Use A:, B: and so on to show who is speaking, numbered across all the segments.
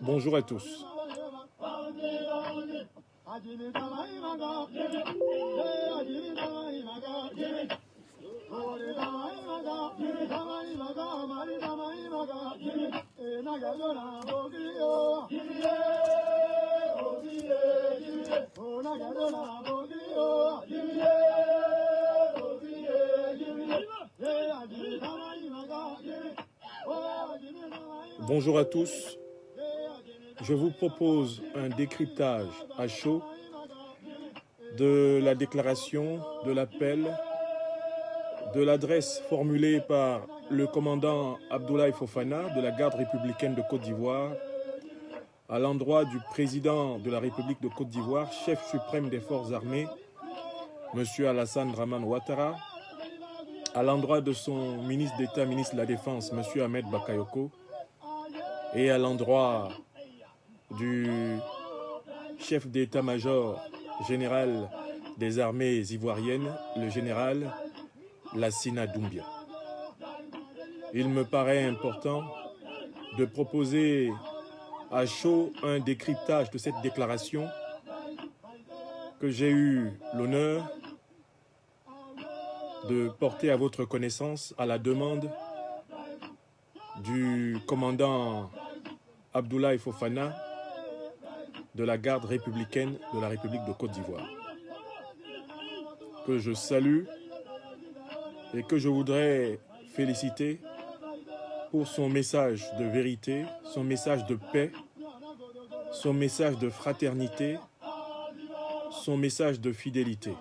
A: Bonjour à tous. Bonjour à tous. Je vous propose un décryptage à chaud de la déclaration, de l'appel, de l'adresse formulée par le commandant Abdoulaye Fofana de la garde républicaine de Côte d'Ivoire à l'endroit du président de la République de Côte d'Ivoire, chef suprême des forces armées, M. Alassane Dramane Ouattara, à l'endroit de son ministre d'État, ministre de la Défense, M. Ahmed Bakayoko, et à l'endroit du chef d'état-major général des armées ivoiriennes, le général Lassina Doumbia. Il me paraît important de proposer à chaud un décryptage de cette déclaration que j'ai eu l'honneur de porter à votre connaissance à la demande du commandant Abdoulaye Fofana de la garde républicaine de la République de Côte d'Ivoire, que je salue et que je voudrais féliciter pour son message de vérité, son message de paix, son message de fraternité, son message de fidélité,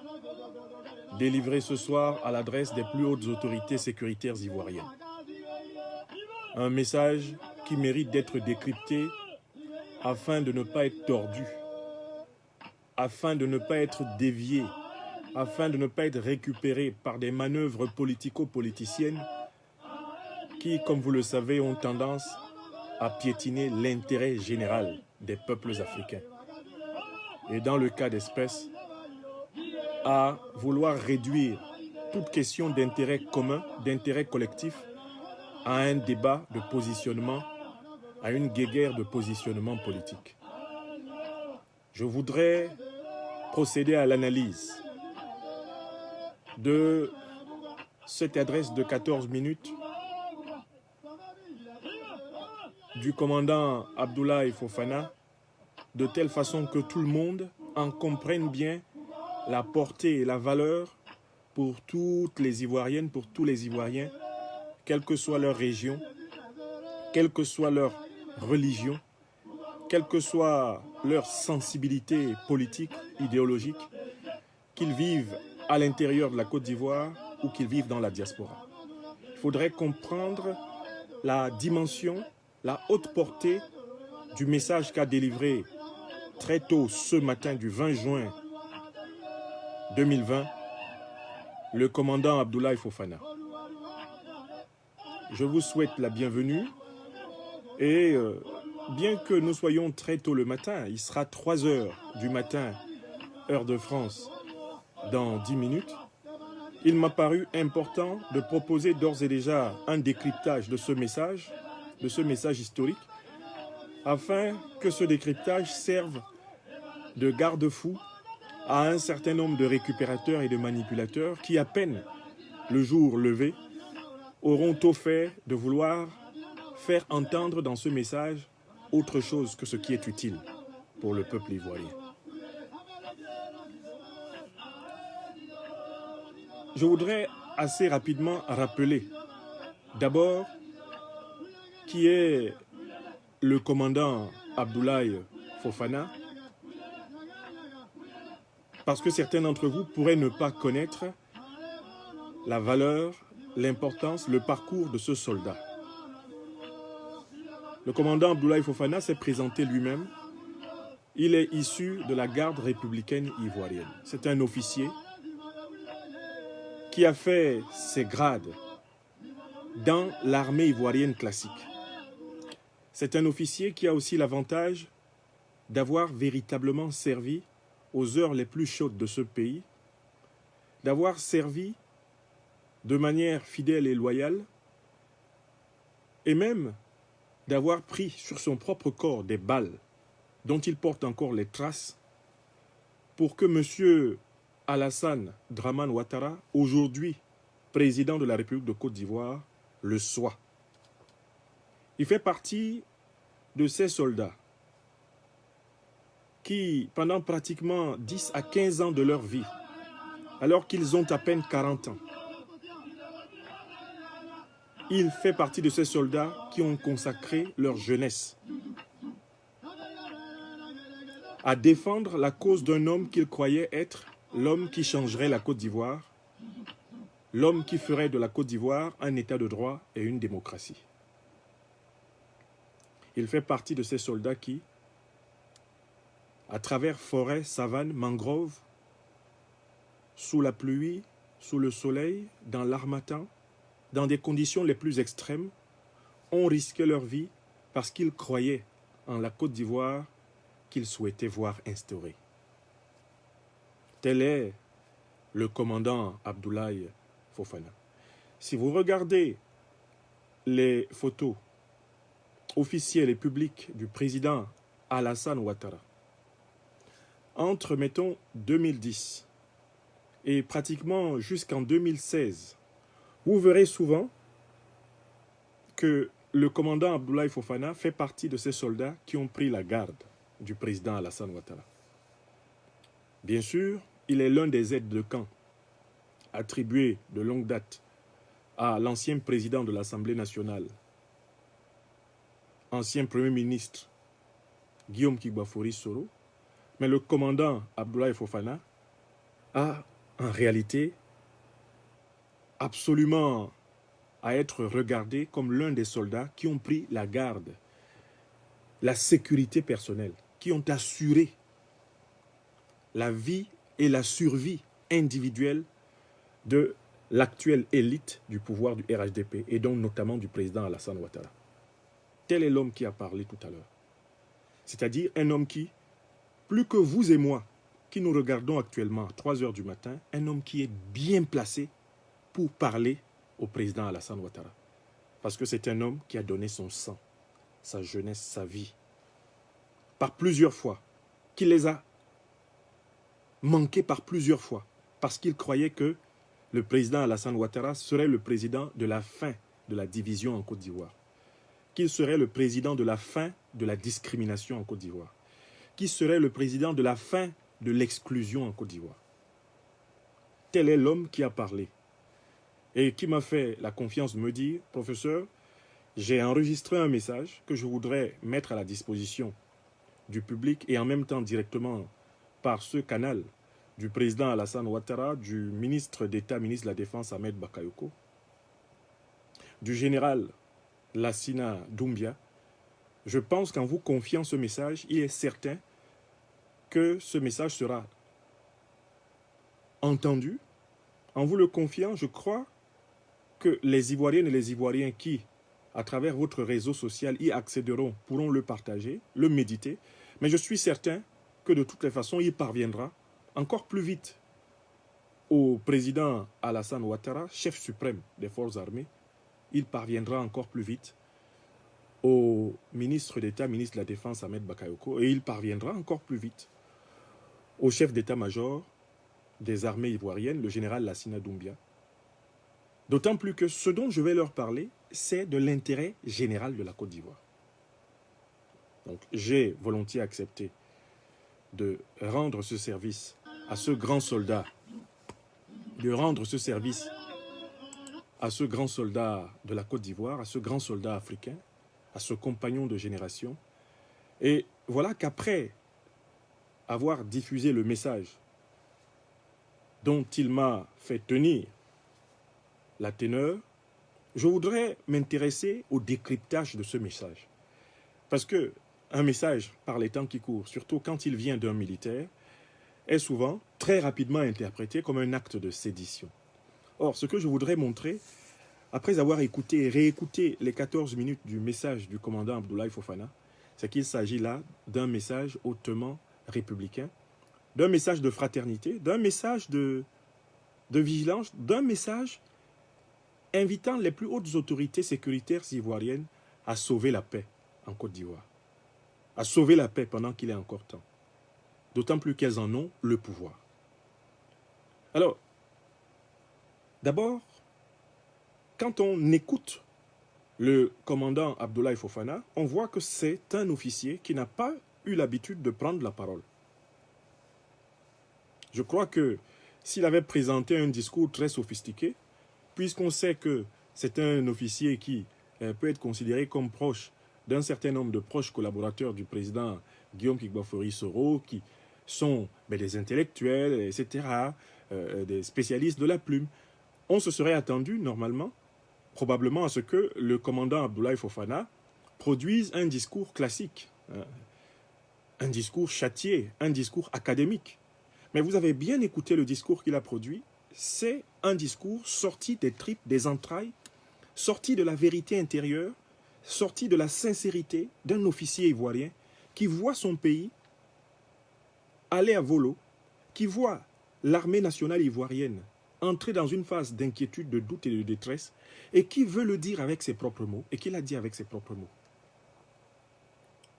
A: délivré ce soir à l'adresse des plus hautes autorités sécuritaires ivoiriennes. Un message qui mérite d'être décrypté afin de ne pas être tordu, afin de ne pas être dévié, afin de ne pas être récupéré par des manœuvres politico-politiciennes qui, comme vous le savez, ont tendance à piétiner l'intérêt général des peuples africains. Et dans le cas d'espèce, à vouloir réduire toute question d'intérêt commun, d'intérêt collectif, à un débat de positionnement, à une guéguerre de positionnement politique. Je voudrais procéder à l'analyse de cette adresse de 14 minutes du commandant Abdoulaye Fofana, de telle façon que tout le monde en comprenne bien la portée et la valeur pour toutes les Ivoiriennes, pour tous les Ivoiriens, quelle que soit leur région, quelle que soit leur religion, quelle que soit leur sensibilité politique, idéologique, qu'ils vivent à l'intérieur de la Côte d'Ivoire ou qu'ils vivent dans la diaspora. Il faudrait comprendre la dimension, la haute portée du message qu'a délivré très tôt ce matin du 20 juin 2020 le commandant Abdoulaye Fofana. Je vous souhaite la bienvenue et bien que nous soyons très tôt le matin, il sera 3 heures du matin, heure de France, dans 10 minutes, il m'a paru important de proposer d'ores et déjà un décryptage de ce message historique, afin que ce décryptage serve de garde-fou à un certain nombre de récupérateurs et de manipulateurs qui, à peine le jour levé, auront au fait de vouloir faire entendre dans ce message autre chose que ce qui est utile pour le peuple ivoirien. Je voudrais assez rapidement rappeler d'abord qui est le commandant Abdoulaye Fofana, parce que certains d'entre vous pourraient ne pas connaître la valeur, l'importance, le parcours de ce soldat. Le commandant Abdoulaye Fofana s'est présenté lui-même. Il est issu de la garde républicaine ivoirienne. C'est un officier qui a fait ses grades dans l'armée ivoirienne classique. C'est un officier qui a aussi l'avantage d'avoir véritablement servi aux heures les plus chaudes de ce pays, d'avoir servi de manière fidèle et loyale, et même d'avoir pris sur son propre corps des balles dont il porte encore les traces pour que M. Alassane Dramane Ouattara, aujourd'hui président de la République de Côte d'Ivoire, le soit. Il fait partie de ces soldats qui, pendant pratiquement 10 à 15 ans de leur vie, alors qu'ils ont à peine 40 ans, il fait partie de ces soldats qui ont consacré leur jeunesse à défendre la cause d'un homme qu'ils croyaient être l'homme qui changerait la Côte d'Ivoire, l'homme qui ferait de la Côte d'Ivoire un état de droit et une démocratie. Il fait partie de ces soldats qui, à travers forêts, savanes, mangroves, sous la pluie, sous le soleil, dans l'harmattan, dans des conditions les plus extrêmes, ont risqué leur vie parce qu'ils croyaient en la Côte d'Ivoire qu'ils souhaitaient voir instaurée. Tel est le commandant Abdoulaye Fofana. Si vous regardez les photos officielles et publiques du président Alassane Ouattara, entre, mettons, 2010 et pratiquement jusqu'en 2016, vous verrez souvent que le commandant Abdoulaye Fofana fait partie de ces soldats qui ont pris la garde du président Alassane Ouattara. Bien sûr, il est l'un des aides de camp attribués de longue date à l'ancien président de l'Assemblée nationale, ancien Premier ministre Guillaume Kibafori Soro, mais le commandant Abdoulaye Fofana a en réalité absolument à être regardé comme l'un des soldats qui ont pris la garde, la sécurité personnelle, qui ont assuré la vie et la survie individuelle de l'actuelle élite du pouvoir du RHDP et donc notamment du président Alassane Ouattara. Tel est l'homme qui a parlé tout à l'heure. C'est-à-dire un homme qui, plus que vous et moi, qui nous regardons actuellement à 3 heures du matin, un homme qui est bien placé pour parler au président Alassane Ouattara. Parce que c'est un homme qui a donné son sang, sa jeunesse, sa vie, par plusieurs fois, qui les a manqués par plusieurs fois, parce qu'il croyait que le président Alassane Ouattara serait le président de la fin de la division en Côte d'Ivoire, qu'il serait le président de la fin de la discrimination en Côte d'Ivoire, qu'il serait le président de la fin de l'exclusion en Côte d'Ivoire. Tel est l'homme qui a parlé et qui m'a fait la confiance de me dire « Professeur, j'ai enregistré un message que je voudrais mettre à la disposition du public et en même temps directement par ce canal du président Alassane Ouattara, du ministre d'État, ministre de la Défense Ahmed Bakayoko, du général Lassina Doumbia. Je pense qu'en vous confiant ce message, il est certain que ce message sera entendu. En vous le confiant, je crois que les Ivoiriennes et les Ivoiriens qui, à travers votre réseau social, y accéderont, pourront le partager, le méditer. Mais je suis certain que de toutes les façons, il parviendra encore plus vite au président Alassane Ouattara, chef suprême des forces armées. Il parviendra encore plus vite au ministre d'État, ministre de la Défense Ahmed Bakayoko, et il parviendra encore plus vite au chef d'état-major des armées ivoiriennes, le général Lassina Doumbia. D'autant plus que ce dont je vais leur parler, c'est de l'intérêt général de la Côte d'Ivoire. Donc j'ai volontiers accepté de rendre ce service à ce grand soldat, de rendre ce service à ce grand soldat de la Côte d'Ivoire, à ce grand soldat africain, à ce compagnon de génération. Et voilà qu'après avoir diffusé le message dont il m'a fait tenir la teneur, je voudrais m'intéresser au décryptage de ce message. Parce que un message, par les temps qui courent, surtout quand il vient d'un militaire, est souvent très rapidement interprété comme un acte de sédition. Or, ce que je voudrais montrer, après avoir écouté et réécouté les 14 minutes du message du commandant Abdoulaye Fofana, c'est qu'il s'agit là d'un message hautement républicain, d'un message de fraternité, d'un message de vigilance, d'un message invitant les plus hautes autorités sécuritaires ivoiriennes à sauver la paix en Côte d'Ivoire, à sauver la paix pendant qu'il est encore temps. D'autant plus qu'elles en ont le pouvoir. Alors, d'abord, quand on écoute le commandant Abdoulaye Fofana, on voit que c'est un officier qui n'a pas eu l'habitude de prendre la parole. Je crois que s'il avait présenté un discours très sophistiqué, puisqu'on sait que c'est un officier qui peut être considéré comme proche d'un certain nombre de proches collaborateurs du président Guillaume Kigbafori Soro, qui sont des intellectuels, etc., des spécialistes de la plume, on se serait attendu normalement, probablement à ce que le commandant Abdoulaye Fofana produise un discours classique, un discours châtié, un discours académique. Mais vous avez bien écouté le discours qu'il a produit, c'est un discours sorti des tripes, des entrailles, sorti de la vérité intérieure, sorti de la sincérité d'un officier ivoirien qui voit son pays aller à volo, qui voit l'armée nationale ivoirienne entrer dans une phase d'inquiétude, de doute et de détresse, et qui veut le dire avec ses propres mots, et qui l'a dit avec ses propres mots.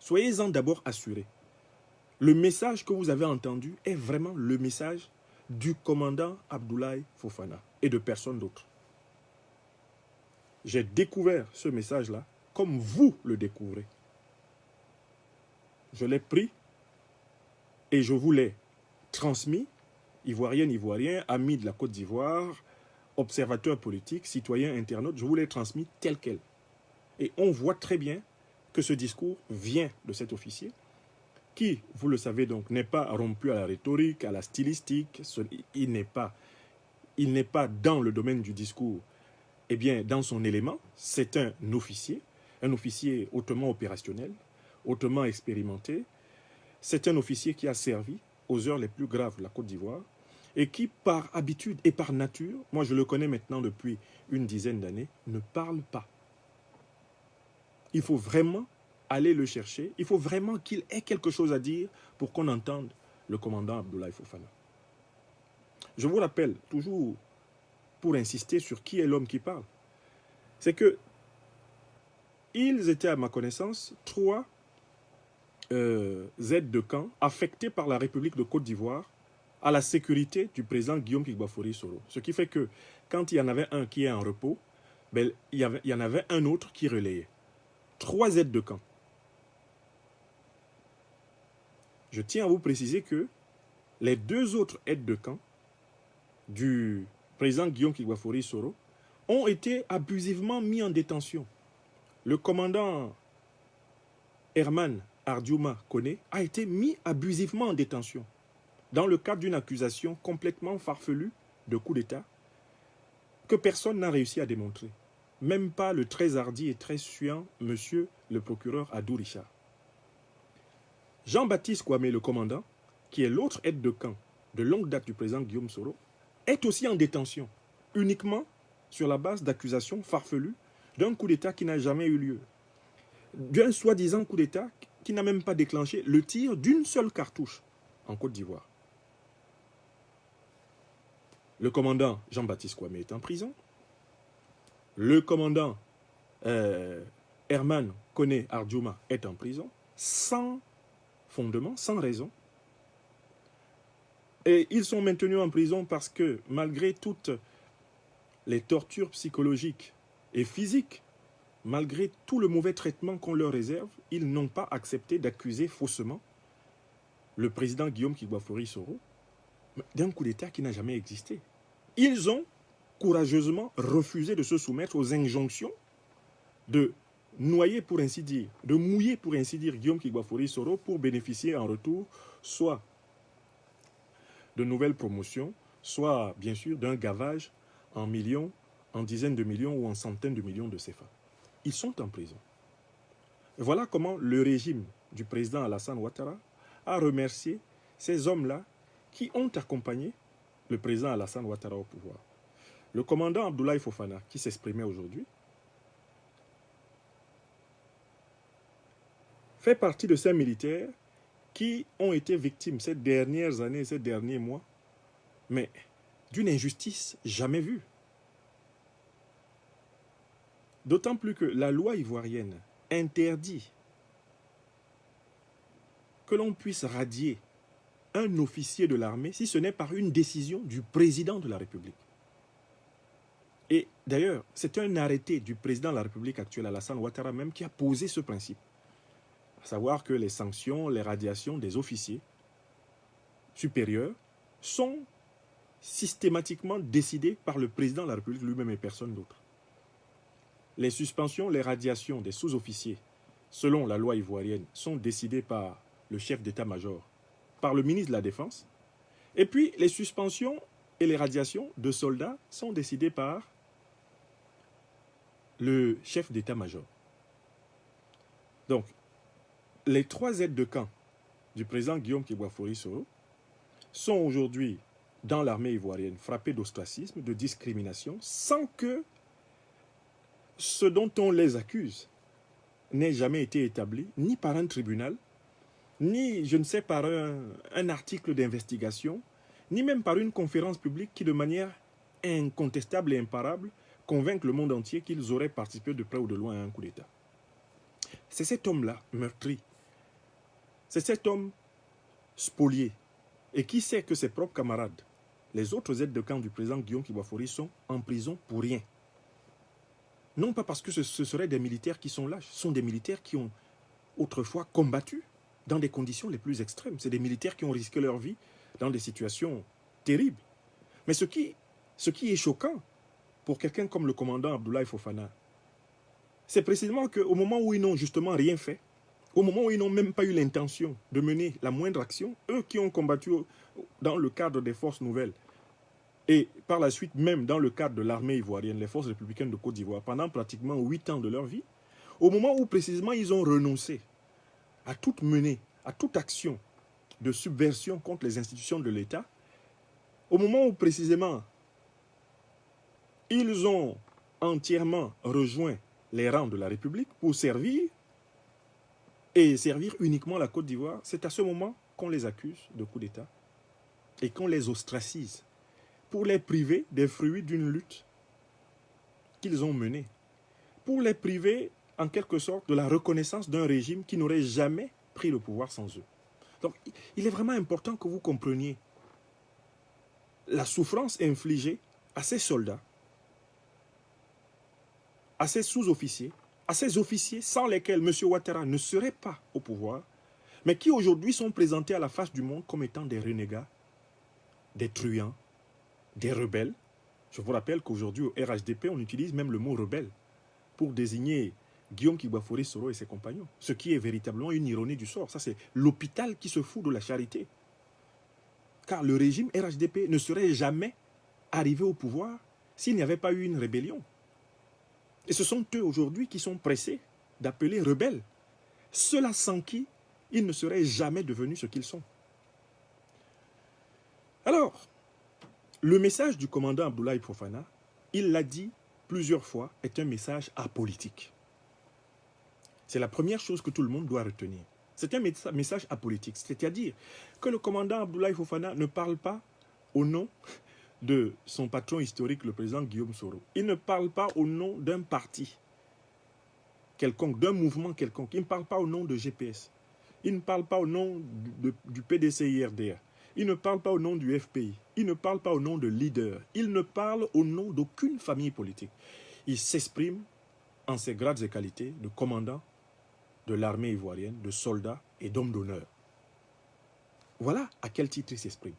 A: Soyez-en d'abord assurés. Le message que vous avez entendu est vraiment le message du commandant Abdoulaye Fofana et de personne d'autre. J'ai découvert ce message-là comme vous le découvrez. Je l'ai pris et je vous l'ai transmis, Ivoirienne, Ivoirien, amis de la Côte d'Ivoire, observateurs politiques, citoyens, internautes, je vous l'ai transmis tel quel. Et on voit très bien que ce discours vient de cet officier qui, vous le savez donc, n'est pas rompu à la rhétorique, à la stylistique, il n'est pas dans le domaine du discours, eh bien, dans son élément, c'est un officier hautement opérationnel, hautement expérimenté, c'est un officier qui a servi aux heures les plus graves de la Côte d'Ivoire et qui, par habitude et par nature, moi je le connais maintenant depuis une dizaine d'années, ne parle pas. Il faut vraiment aller le chercher, il faut vraiment qu'il ait quelque chose à dire pour qu'on entende le commandant Abdoulaye Fofana. Je vous rappelle, toujours pour insister sur qui est l'homme qui parle, c'est que ils étaient à ma connaissance 3 aides de camp affectés par la République de Côte d'Ivoire à la sécurité du président Guillaume Kigbafori Soro. Ce qui fait que quand il y en avait un qui est en repos, il y en avait un autre qui relayait. 3 aides de camp. Je tiens à vous préciser que les 2 autres aides de camp du président Guillaume Kigbafori Soro ont été abusivement mis en détention. Le commandant Herman Ardiouma Koné a été mis abusivement en détention dans le cadre d'une accusation complètement farfelue de coup d'État que personne n'a réussi à démontrer. Même pas le très hardi et très suant monsieur le procureur Adou Richard. Jean-Baptiste Kwame, le commandant, qui est l'autre aide de camp de longue date du président Guillaume Soro, est aussi en détention, uniquement sur la base d'accusations farfelues d'un coup d'État qui n'a jamais eu lieu. D'un soi-disant coup d'État qui n'a même pas déclenché le tir d'une seule cartouche en Côte d'Ivoire. Le commandant Jean-Baptiste Kwame est en prison. Le commandant Herman Koné Ardiouma est en prison, sans fondement, sans raison. Et ils sont maintenus en prison parce que, malgré toutes les tortures psychologiques et physiques, malgré tout le mauvais traitement qu'on leur réserve, ils n'ont pas accepté d'accuser faussement le président Guillaume Kigbafori Soro d'un coup d'État qui n'a jamais existé. Ils ont courageusement refusé de se soumettre aux injonctions de noyer pour ainsi dire, de mouiller pour ainsi dire Guillaume Kigbafori Soro pour bénéficier en retour soit de nouvelles promotions, soit bien sûr d'un gavage en millions, en dizaines de millions ou en centaines de millions de CFA. Ils sont en prison. Voilà comment le régime du président Alassane Ouattara a remercié ces hommes-là qui ont accompagné le président Alassane Ouattara au pouvoir. Le commandant Abdoulaye Fofana, qui s'exprimait aujourd'hui, fait partie de ces militaires qui ont été victimes ces dernières années, ces derniers mois, mais d'une injustice jamais vue. D'autant plus que la loi ivoirienne interdit que l'on puisse radier un officier de l'armée si ce n'est par une décision du président de la République. Et d'ailleurs, c'est un arrêté du président de la République actuelle, Alassane Ouattara même, qui a posé ce principe. À savoir que les sanctions, les radiations des officiers supérieurs sont systématiquement décidées par le président de la République lui-même et personne d'autre. Les suspensions, les radiations des sous-officiers, selon la loi ivoirienne, sont décidées par le chef d'état-major, par le ministre de la Défense. Et puis, les suspensions et les radiations de soldats sont décidées par le chef d'état-major. Donc, les 3 aides de camp du président Guillaume Kébois-Fori-Soro sont aujourd'hui dans l'armée ivoirienne frappés d'ostracisme, de discrimination, sans que ce dont on les accuse n'ait jamais été établi, ni par un tribunal, ni, je ne sais, par un article d'investigation, ni même par une conférence publique qui, de manière incontestable et imparable, convainc le monde entier qu'ils auraient participé de près ou de loin à un coup d'État. C'est cet homme-là, meurtri. C'est cet homme spolié. Et qui sait que ses propres camarades, les autres aides de camp du président Guillaume Kébois-Fori, sont en prison pour rien. Non pas parce que ce seraient des militaires qui sont lâches, ce sont des militaires qui ont autrefois combattu dans des conditions les plus extrêmes. C'est des militaires qui ont risqué leur vie dans des situations terribles. Mais ce qui est choquant pour quelqu'un comme le commandant Abdoulaye Fofana, c'est précisément qu'au moment où ils n'ont justement rien fait, au moment où ils n'ont même pas eu l'intention de mener la moindre action, eux qui ont combattu dans le cadre des forces nouvelles, et par la suite même dans le cadre de l'armée ivoirienne, les forces républicaines de Côte d'Ivoire, pendant pratiquement 8 ans de leur vie, au moment où précisément ils ont renoncé à toute menée, à toute action de subversion contre les institutions de l'État, au moment où précisément ils ont entièrement rejoint les rangs de la République pour servir, et servir uniquement la Côte d'Ivoire, c'est à ce moment qu'on les accuse de coup d'État et qu'on les ostracise pour les priver des fruits d'une lutte qu'ils ont menée, pour les priver en quelque sorte de la reconnaissance d'un régime qui n'aurait jamais pris le pouvoir sans eux. Donc il est vraiment important que vous compreniez la souffrance infligée à ces soldats, à ces sous-officiers, à ces officiers sans lesquels M. Ouattara ne serait pas au pouvoir, mais qui aujourd'hui sont présentés à la face du monde comme étant des renégats, des truands, des rebelles. Je vous rappelle qu'aujourd'hui au RHDP, on utilise même le mot rebelle pour désigner Guillaume Kébois-Fori-Soro et ses compagnons. Ce qui est véritablement une ironie du sort. Ça, c'est l'hôpital qui se fout de la charité. Car le régime RHDP ne serait jamais arrivé au pouvoir s'il n'y avait pas eu une rébellion. Et ce sont eux aujourd'hui qui sont pressés d'appeler rebelles. Ceux-là sans qui ils ne seraient jamais devenus ce qu'ils sont. Alors, le message du commandant Abdoulaye Fofana, il l'a dit plusieurs fois, est un message apolitique. C'est la première chose que tout le monde doit retenir. C'est un message apolitique, c'est-à-dire que le commandant Abdoulaye Fofana ne parle pas au nom de son patron historique, le président Guillaume Soro. Il ne parle pas au nom d'un parti quelconque, d'un mouvement quelconque. Il ne parle pas au nom de GPS. Il ne parle pas au nom du PDC-IRDA. Il ne parle pas au nom du FPI. Il ne parle pas au nom de leader. Il ne parle au nom d'aucune famille politique. Il s'exprime en ses grades et qualités de commandant de l'armée ivoirienne, de soldat et d'homme d'honneur. Voilà à quel titre il s'exprime.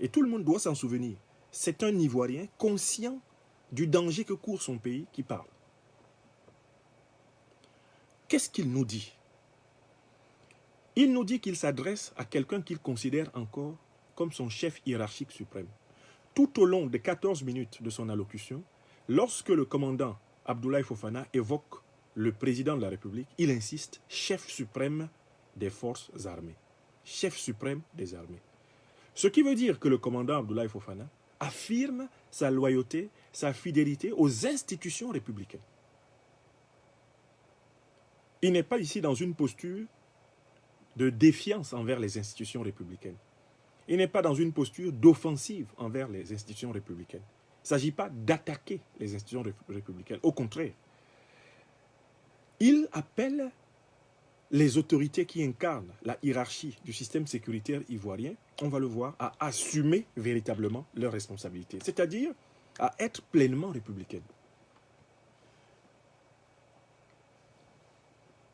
A: Et tout le monde doit s'en souvenir. C'est un Ivoirien conscient du danger que court son pays qui parle. Qu'est-ce qu'il nous dit? Il nous dit qu'il s'adresse à quelqu'un qu'il considère encore comme son chef hiérarchique suprême. Tout au long des 14 minutes de son allocution, lorsque le commandant Abdoulaye Fofana évoque le président de la République, il insiste, chef suprême des forces armées. Chef suprême des armées. Ce qui veut dire que le commandant Abdoulaye Fofana affirme sa loyauté, sa fidélité aux institutions républicaines. Il n'est pas ici dans une posture de défiance envers les institutions républicaines. Il n'est pas dans une posture d'offensive envers les institutions républicaines. Il ne s'agit pas d'attaquer les institutions républicaines. Au contraire, il appelle les autorités qui incarnent la hiérarchie du système sécuritaire ivoirien, on va le voir, à assumer véritablement leurs responsabilités, c'est-à-dire à être pleinement républicaines.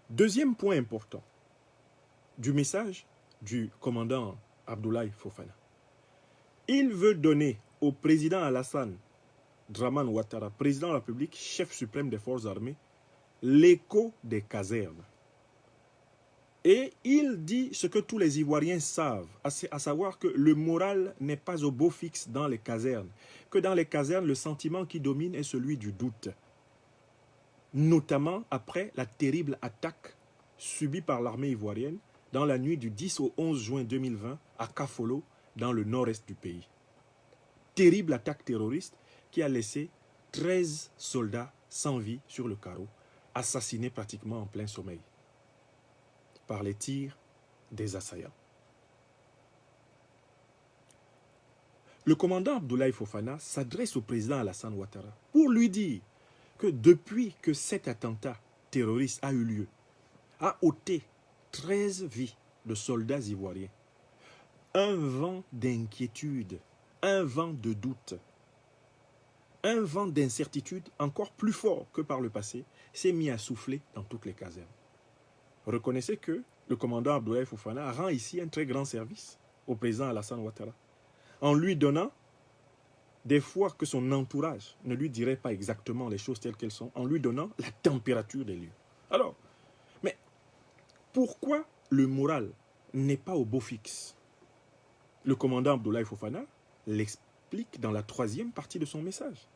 A: Deuxième point important du message du commandant Abdoulaye Fofana. Il veut donner au président Alassane Dramane Ouattara, président de la République, chef suprême des forces armées, l'écho des casernes. Et il dit ce que tous les Ivoiriens savent, à savoir que le moral n'est pas au beau fixe dans les casernes, que dans les casernes, le sentiment qui domine est celui du doute, notamment après la terrible attaque subie par l'armée ivoirienne dans la nuit du 10 au 11 juin 2020 à Kafolo, dans le nord-est du pays. Terrible attaque terroriste qui a laissé 13 soldats sans vie sur le carreau, assassinés pratiquement en plein sommeil par les tirs des assaillants. Le commandant Abdoulaye Fofana s'adresse au président Alassane Ouattara pour lui dire que depuis que cet attentat terroriste a eu lieu, a ôté 13 vies de soldats ivoiriens, un vent d'inquiétude, un vent de doute, un vent d'incertitude encore plus fort que par le passé s'est mis à souffler dans toutes les casernes. Reconnaissez que le commandant Abdoulaye Fofana rend ici un très grand service au président Alassane Ouattara, en lui donnant, des fois que son entourage ne lui dirait pas exactement les choses telles qu'elles sont, en lui donnant la température des lieux. Alors, mais pourquoi le moral n'est pas au beau fixe? Le commandant Abdoulaye Fofana l'explique dans la troisième partie de son message.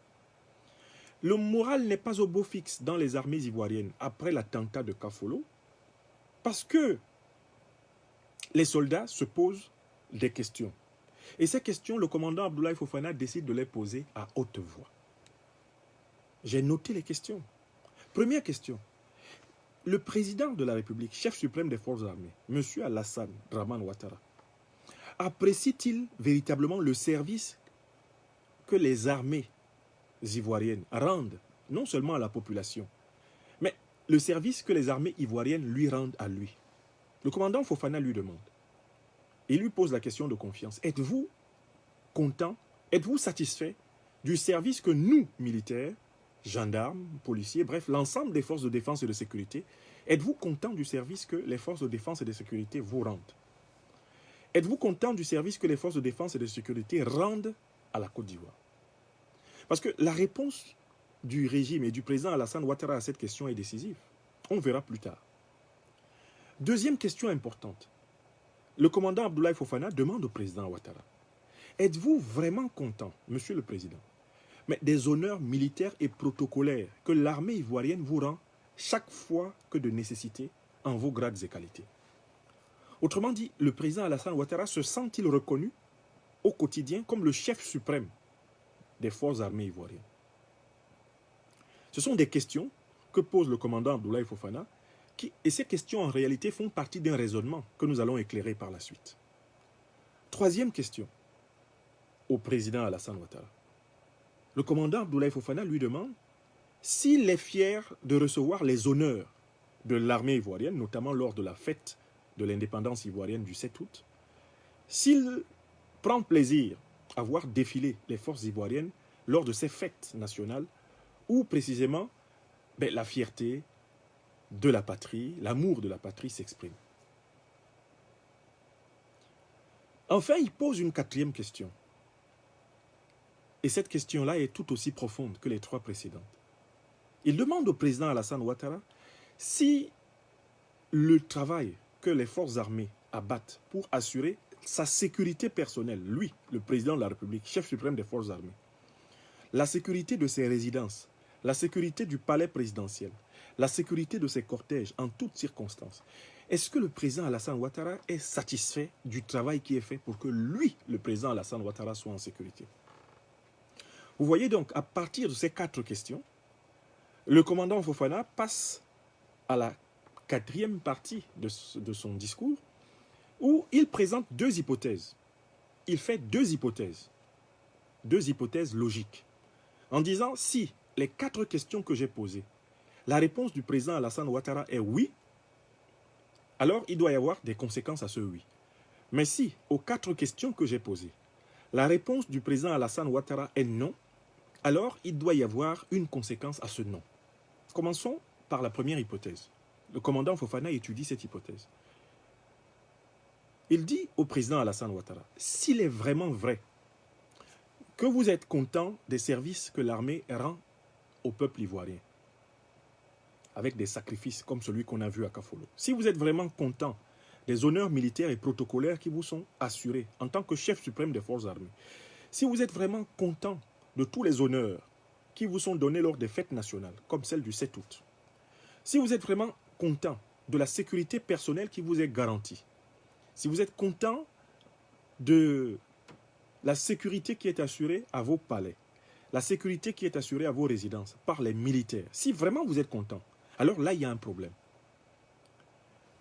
A: Le moral n'est pas au beau fixe dans les armées ivoiriennes après l'attentat de Kafolo, parce que les soldats se posent des questions. Et ces questions, le commandant Abdoulaye Fofana décide de les poser à haute voix. J'ai noté les questions. Première question. Le président de la République, chef suprême des forces armées, M. Alassane Dramane Ouattara, apprécie-t-il véritablement le service que les armées ivoiriennes rendent, non seulement à la population, mais le service que les armées ivoiriennes lui rendent à lui? Le commandant Fofana lui demande. Il lui pose la question de confiance. Êtes-vous content, êtes-vous satisfait du service que nous, militaires, gendarmes, policiers, bref, l'ensemble des forces de défense et de sécurité, êtes-vous content du service que les forces de défense et de sécurité vous rendent? Êtes-vous content du service que les forces de défense et de sécurité rendent à la Côte d'Ivoire? Parce que la réponse du régime et du président Alassane Ouattara à cette question est décisive. On verra plus tard. Deuxième question importante. Le commandant Abdoulaye Fofana demande au président Ouattara, êtes-vous vraiment content, monsieur le président, mais des honneurs militaires et protocolaires que l'armée ivoirienne vous rend chaque fois que de nécessité en vos grades et qualités? Autrement dit, le président Alassane Ouattara se sent-il reconnu au quotidien comme le chef suprême des forces armées ivoiriennes? Ce sont des questions que pose le commandant Abdoulaye Fofana, et ces questions en réalité font partie d'un raisonnement que nous allons éclairer par la suite. Troisième question au président Alassane Ouattara. Le commandant Abdoulaye Fofana lui demande s'il est fier de recevoir les honneurs de l'armée ivoirienne, notamment lors de la fête de l'indépendance ivoirienne du 7 août, s'il prend plaisir à voir défiler les forces ivoiriennes lors de ces fêtes nationales où précisément la fierté de la patrie, l'amour de la patrie s'exprime. Enfin, il pose une quatrième question. Et cette question-là est tout aussi profonde que les trois précédentes. Il demande au président Alassane Ouattara si le travail que les forces armées abattent pour assurer sa sécurité personnelle, lui, le président de la République, chef suprême des forces armées, la sécurité de ses résidences, la sécurité du palais présidentiel, la sécurité de ses cortèges en toutes circonstances. Est-ce que le président Alassane Ouattara est satisfait du travail qui est fait pour que lui, le président Alassane Ouattara, soit en sécurité? Vous voyez donc, à partir de ces quatre questions, le commandant Fofana passe à la quatrième partie de son discours où il présente deux hypothèses. Il fait deux hypothèses logiques, en disant si les quatre questions que j'ai posées, la réponse du président Alassane Ouattara est oui, alors il doit y avoir des conséquences à ce oui. Mais si, aux 4 questions que j'ai posées, la réponse du président Alassane Ouattara est non, alors il doit y avoir une conséquence à ce non. Commençons par la première hypothèse. Le commandant Fofana étudie cette hypothèse. Il dit au président Alassane Ouattara, s'il est vraiment vrai que vous êtes content des services que l'armée rend au peuple ivoirien, avec des sacrifices comme celui qu'on a vu à Kafolo, si vous êtes vraiment content des honneurs militaires et protocolaires qui vous sont assurés en tant que chef suprême des forces armées, si vous êtes vraiment content de tous les honneurs qui vous sont donnés lors des fêtes nationales, comme celle du 7 août, si vous êtes vraiment content de la sécurité personnelle qui vous est garantie, si vous êtes content de la sécurité qui est assurée à vos palais, la sécurité qui est assurée à vos résidences par les militaires, si vraiment vous êtes content, alors là, il y a un problème.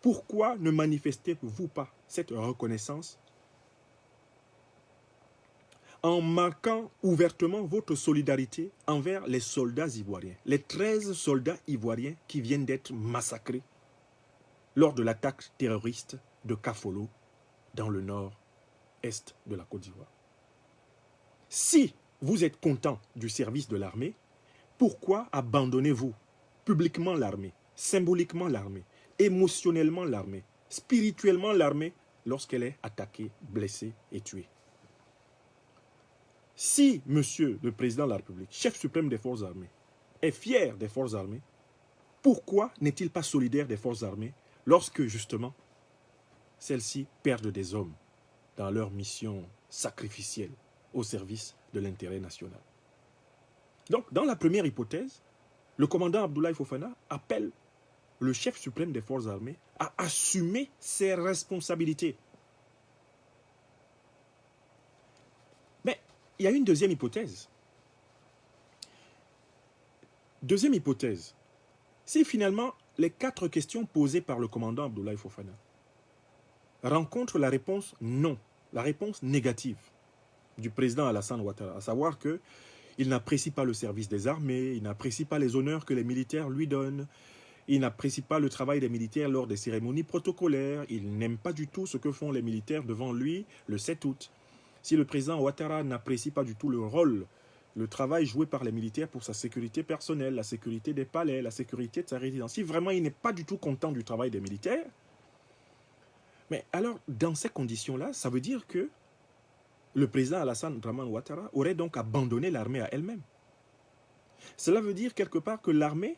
A: Pourquoi ne manifestez-vous pas cette reconnaissance en marquant ouvertement votre solidarité envers les soldats ivoiriens, les 13 soldats ivoiriens qui viennent d'être massacrés lors de l'attaque terroriste de Kafolo dans le nord-est de la Côte d'Ivoire? Si vous êtes content du service de l'armée, pourquoi abandonnez-vous publiquement l'armée, symboliquement l'armée, émotionnellement l'armée, spirituellement l'armée lorsqu'elle est attaquée, blessée et tuée? Si monsieur le président de la République, chef suprême des forces armées, est fier des forces armées, pourquoi n'est-il pas solidaire des forces armées lorsque justement celles-ci perdent des hommes dans leur mission sacrificielle au service de l'intérêt national? Donc, dans la première hypothèse, le commandant Abdoulaye Fofana appelle le chef suprême des forces armées à assumer ses responsabilités. Mais il y a une deuxième hypothèse. Deuxième hypothèse, si finalement les 4 questions posées par le commandant Abdoulaye Fofana rencontrent la réponse non, la réponse négative du président Alassane Ouattara, à savoir qu'il n'apprécie pas le service des armées, il n'apprécie pas les honneurs que les militaires lui donnent, il n'apprécie pas le travail des militaires lors des cérémonies protocolaires, il n'aime pas du tout ce que font les militaires devant lui le 7 août. Si le président Ouattara n'apprécie pas du tout le rôle, le travail joué par les militaires pour sa sécurité personnelle, la sécurité des palais, la sécurité de sa résidence, si vraiment il n'est pas du tout content du travail des militaires, mais alors dans ces conditions-là, ça veut dire que le président Alassane Draman Ouattara aurait donc abandonné l'armée à elle-même. Cela veut dire quelque part que l'armée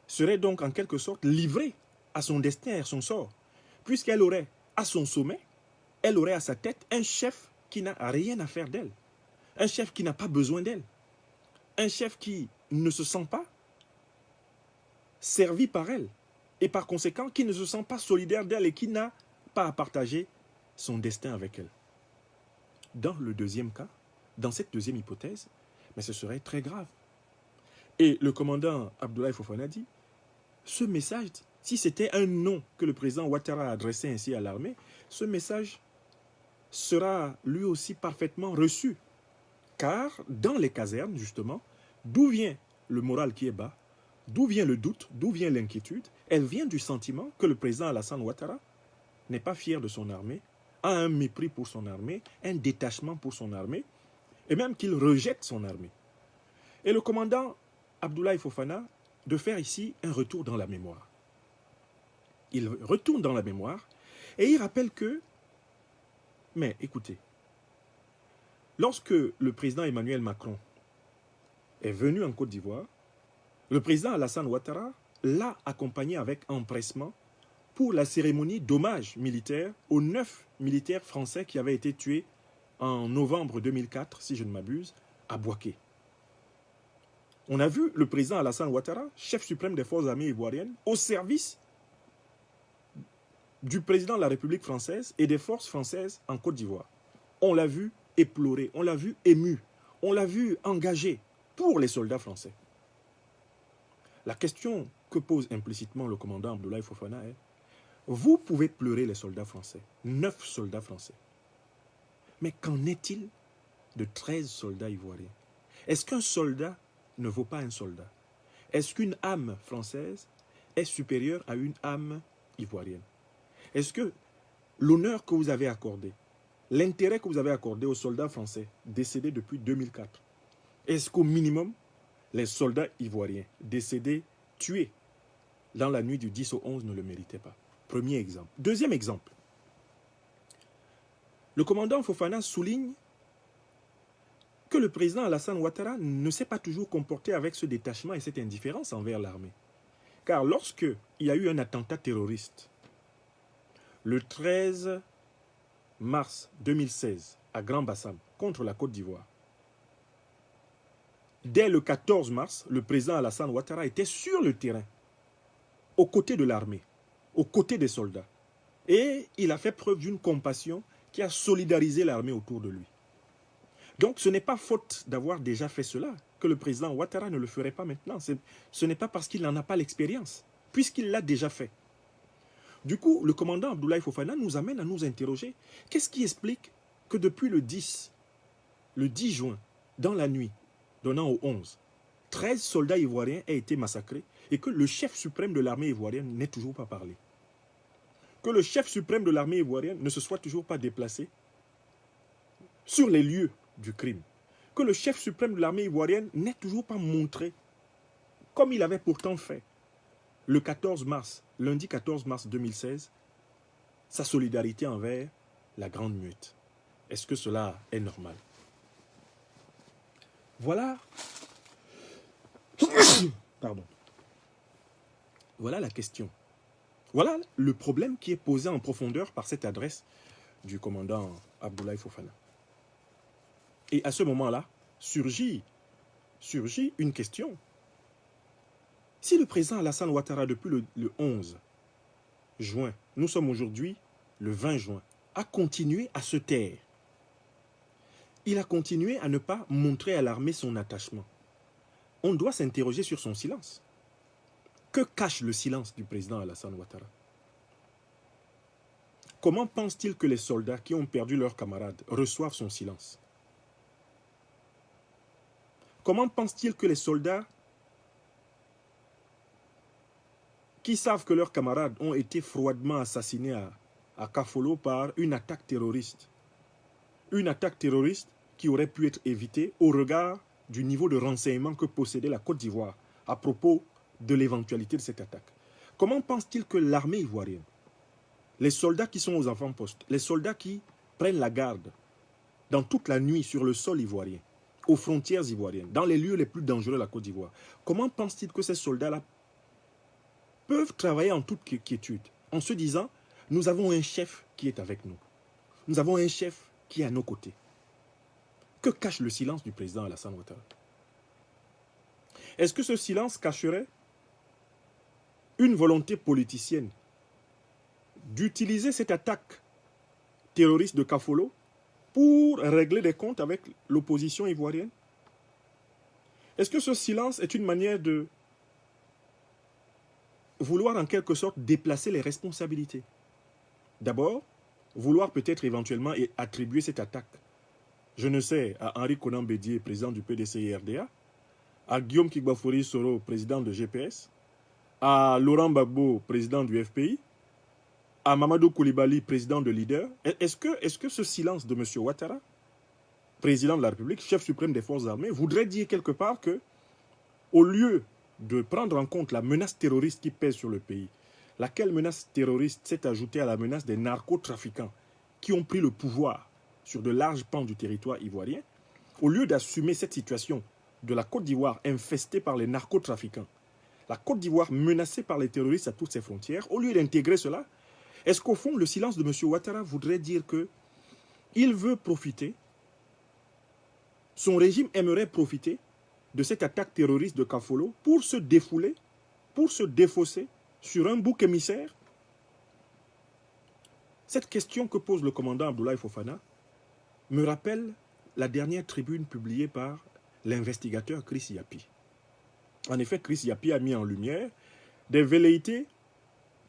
A: serait donc en quelque sorte livrée à son destin et à son sort, puisqu'elle aurait à son sommet, elle aurait à sa tête un chef qui n'a rien à faire d'elle, un chef qui n'a pas besoin d'elle, un chef qui ne se sent pas servi par elle, et par conséquent qui ne se sent pas solidaire d'elle et qui n'a pas à partager son destin avec elle. Dans le deuxième cas, dans cette deuxième hypothèse, mais ce serait très grave. Et le commandant Abdoulaye Fofana dit, ce message, si c'était un non que le président Ouattara a adressé ainsi à l'armée, ce message sera lui aussi parfaitement reçu. Car dans les casernes, justement, d'où vient le moral qui est bas, d'où vient le doute, d'où vient l'inquiétude, elle vient du sentiment que le président Alassane Ouattara n'est pas fier de son armée, a un mépris pour son armée, un détachement pour son armée, et même qu'il rejette son armée. Et le commandant Abdoulaye Fofana de faire ici un retour dans la mémoire. Il retourne dans la mémoire et il rappelle que, mais écoutez, lorsque le président Emmanuel Macron est venu en Côte d'Ivoire, le président Alassane Ouattara l'a accompagné avec empressement pour la cérémonie d'hommage militaire aux 9 militaires français qui avaient été tués en novembre 2004, si je ne m'abuse, à Bouaké. On a vu le président Alassane Ouattara, chef suprême des forces armées ivoiriennes, au service du président de la République française et des forces françaises en Côte d'Ivoire. On l'a vu éplorer, on l'a vu ému, on l'a vu engagé pour les soldats français. La question que pose implicitement le commandant Abdoulaye Fofana est: vous pouvez pleurer les soldats français, 9 soldats français. Mais qu'en est-il de 13 soldats ivoiriens? Est-ce qu'un soldat ne vaut pas un soldat? Est-ce qu'une âme française est supérieure à une âme ivoirienne? Est-ce que l'honneur que vous avez accordé, l'intérêt que vous avez accordé aux soldats français décédés depuis 2004, est-ce qu'au minimum, les soldats ivoiriens décédés, tués dans la nuit du 10 au 11 ne le méritaient pas? Premier exemple. Deuxième exemple. Le commandant Fofana souligne que le président Alassane Ouattara ne s'est pas toujours comporté avec ce détachement et cette indifférence envers l'armée. Car lorsqu'il y a eu un attentat terroriste, le 13 mars 2016, à Grand Bassam, contre la Côte d'Ivoire, dès le 14 mars, le président Alassane Ouattara était sur le terrain, aux côtés de l'armée, aux côtés des soldats. Et il a fait preuve d'une compassion qui a solidarisé l'armée autour de lui. Donc ce n'est pas faute d'avoir déjà fait cela que le président Ouattara ne le ferait pas maintenant. Ce n'est pas parce qu'il n'en a pas l'expérience, puisqu'il l'a déjà fait. Du coup, le commandant Abdoulaye Fofana nous amène à nous interroger. Qu'est-ce qui explique que depuis le 10 juin, dans la nuit, donnant au 11, 13 soldats ivoiriens aient été massacrés et que le chef suprême de l'armée ivoirienne n'ait toujours pas parlé? Que le chef suprême de l'armée ivoirienne ne se soit toujours pas déplacé sur les lieux du crime. Que le chef suprême de l'armée ivoirienne n'ait toujours pas montré, comme il avait pourtant fait le 14 mars, lundi 14 mars 2016, sa solidarité envers la Grande Muette. Est-ce que cela est normal? Voilà. Pardon. Voilà la question. Voilà le problème qui est posé en profondeur par cette adresse du commandant Abdoulaye Fofana. Et à ce moment-là, surgit une question. Si le président Alassane Ouattara, depuis le 11 juin, nous sommes aujourd'hui le 20 juin, a continué à se taire, il a continué à ne pas montrer à l'armée son attachement, on doit s'interroger sur son silence. Que cache le silence du président Alassane Ouattara? Comment pense-t-il que les soldats qui ont perdu leurs camarades reçoivent son silence? Comment pense-t-il que les soldats qui savent que leurs camarades ont été froidement assassinés à Kafolo par une attaque terroriste qui aurait pu être évitée au regard du niveau de renseignement que possédait la Côte d'Ivoire à propos de l'éventualité de cette attaque? Comment pense-t-il que l'armée ivoirienne, les soldats qui sont aux avant-postes, les soldats qui prennent la garde dans toute la nuit sur le sol ivoirien, aux frontières ivoiriennes, dans les lieux les plus dangereux de la Côte d'Ivoire, comment pense-t-il que ces soldats-là peuvent travailler en toute quiétude, en se disant, nous avons un chef qui est avec nous. Nous avons un chef qui est à nos côtés. Que cache le silence du président Alassane Ouattara? Est-ce que ce silence cacherait une volonté politicienne d'utiliser cette attaque terroriste de Kafolo pour régler des comptes avec l'opposition ivoirienne? Est-ce que ce silence est une manière de vouloir en quelque sorte déplacer les responsabilités? D'abord, vouloir peut-être éventuellement attribuer cette attaque, je ne sais, à Henri Konan Bédié, président du PDC-RDA, à Guillaume Kigbafori Soro, président de GPS, à Laurent Gbagbo, président du FPI, à Mamadou Koulibaly, président de Leader. Est-ce que ce silence de M. Ouattara, président de la République, chef suprême des forces armées, voudrait dire quelque part que, au lieu de prendre en compte la menace terroriste qui pèse sur le pays, laquelle menace terroriste s'est ajoutée à la menace des narcotrafiquants qui ont pris le pouvoir sur de larges pans du territoire ivoirien, au lieu d'assumer cette situation de la Côte d'Ivoire infestée par les narcotrafiquants, la Côte d'Ivoire menacée par les terroristes à toutes ses frontières, au lieu d'intégrer cela, est-ce qu'au fond, le silence de M. Ouattara voudrait dire qu'il veut profiter, son régime aimerait profiter de cette attaque terroriste de Kafolo pour se défouler, pour se défausser sur un bouc émissaire? Cette question que pose le commandant Abdoulaye Fofana me rappelle la dernière tribune publiée par l'investigateur Chris Yapi. En effet, Chris Yapi a mis en lumière des velléités,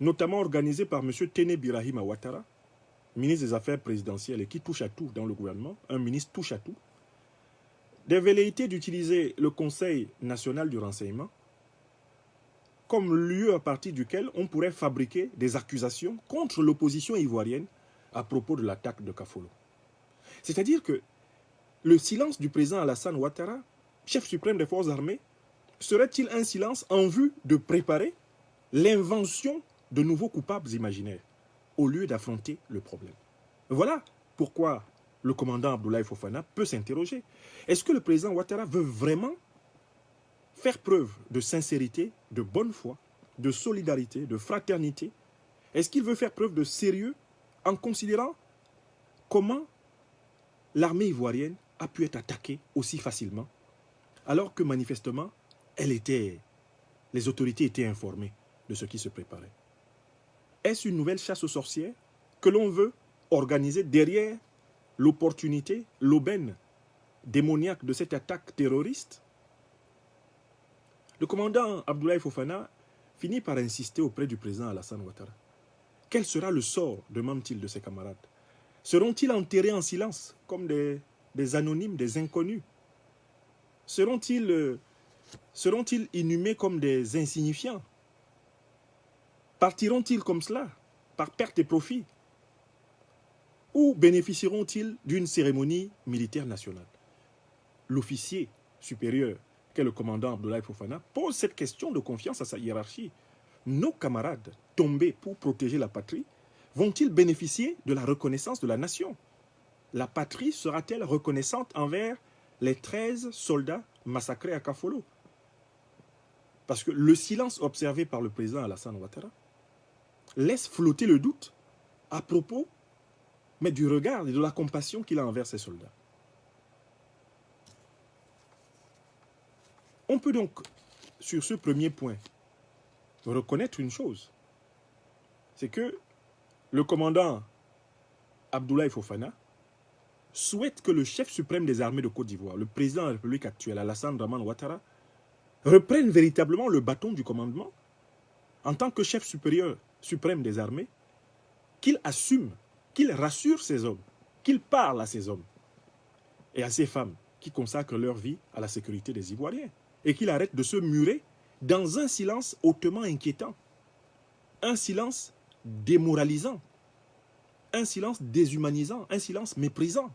A: notamment organisées par M. Téné Birahim Ouattara, ministre des Affaires présidentielles et qui touche à tout dans le gouvernement, un ministre touche à tout, des velléités d'utiliser le Conseil national du renseignement comme lieu à partir duquel on pourrait fabriquer des accusations contre l'opposition ivoirienne à propos de l'attaque de Kafolo. C'est-à-dire que le silence du président Alassane Ouattara, chef suprême des forces armées, serait-il un silence en vue de préparer l'invention de nouveaux coupables imaginaires au lieu d'affronter le problème? Voilà pourquoi le commandant Abdoulaye Fofana peut s'interroger. Est-ce que le président Ouattara veut vraiment faire preuve de sincérité, de bonne foi, de solidarité, de fraternité? Est-ce qu'il veut faire preuve de sérieux en considérant comment l'armée ivoirienne a pu être attaquée aussi facilement alors que manifestement, les autorités étaient informées de ce qui se préparait? Est-ce une nouvelle chasse aux sorcières que l'on veut organiser derrière l'opportunité, l'aubaine démoniaque de cette attaque terroriste? Le commandant Abdoulaye Fofana finit par insister auprès du président Alassane Ouattara. Quel sera le sort, demande-t-il, de ses camarades? Seront-ils enterrés en silence, comme des anonymes, des inconnus? Seront-ils inhumés comme des insignifiants? Partiront-ils comme cela, par perte et profit? Ou bénéficieront-ils d'une cérémonie militaire nationale? L'officier supérieur, qu'est le commandant Abdoulaye Fofana, pose cette question de confiance à sa hiérarchie. Nos camarades tombés pour protéger la patrie vont-ils bénéficier de la reconnaissance de la nation? La patrie sera-t-elle reconnaissante envers les 13 soldats massacrés à Kafolo? Parce que le silence observé par le président Alassane Ouattara laisse flotter le doute à propos, mais du regard et de la compassion qu'il a envers ses soldats. On peut donc, sur ce premier point, reconnaître une chose, c'est que le commandant Abdoulaye Fofana souhaite que le chef suprême des armées de Côte d'Ivoire, le président de la République actuelle, Alassane Dramane Ouattara, reprenne véritablement le bâton du commandement en tant que chef supérieur suprême des armées, qu'il assume, qu'il rassure ses hommes, qu'il parle à ses hommes et à ces femmes qui consacrent leur vie à la sécurité des Ivoiriens et qu'il arrête de se murer dans un silence hautement inquiétant, un silence démoralisant, un silence déshumanisant, un silence méprisant.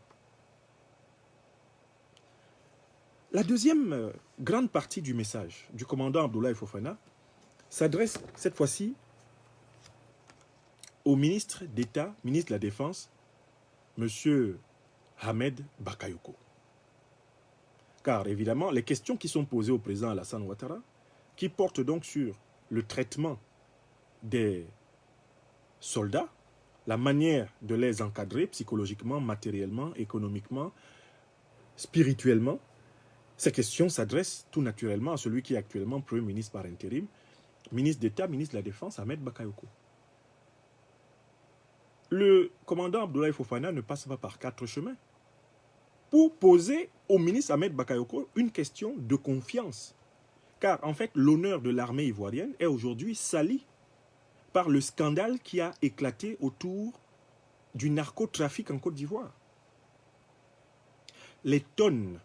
A: La deuxième grande partie du message du commandant Abdoulaye Fofana s'adresse cette fois-ci au ministre d'État, ministre de la Défense, M. Ahmed Bakayoko. Car évidemment, les questions qui sont posées au président Alassane Ouattara, qui portent donc sur le traitement des soldats, la manière de les encadrer psychologiquement, matériellement, économiquement, spirituellement, ces questions s'adressent tout naturellement à celui qui est actuellement Premier ministre par intérim, ministre d'État, ministre de la Défense, Ahmed Bakayoko. Le commandant Abdoulaye Fofana ne passe pas par 4 chemins pour poser au ministre Ahmed Bakayoko une question de confiance. Car en fait, l'honneur de l'armée ivoirienne est aujourd'hui sali par le scandale qui a éclaté autour du narcotrafic en Côte d'Ivoire. Les tonnes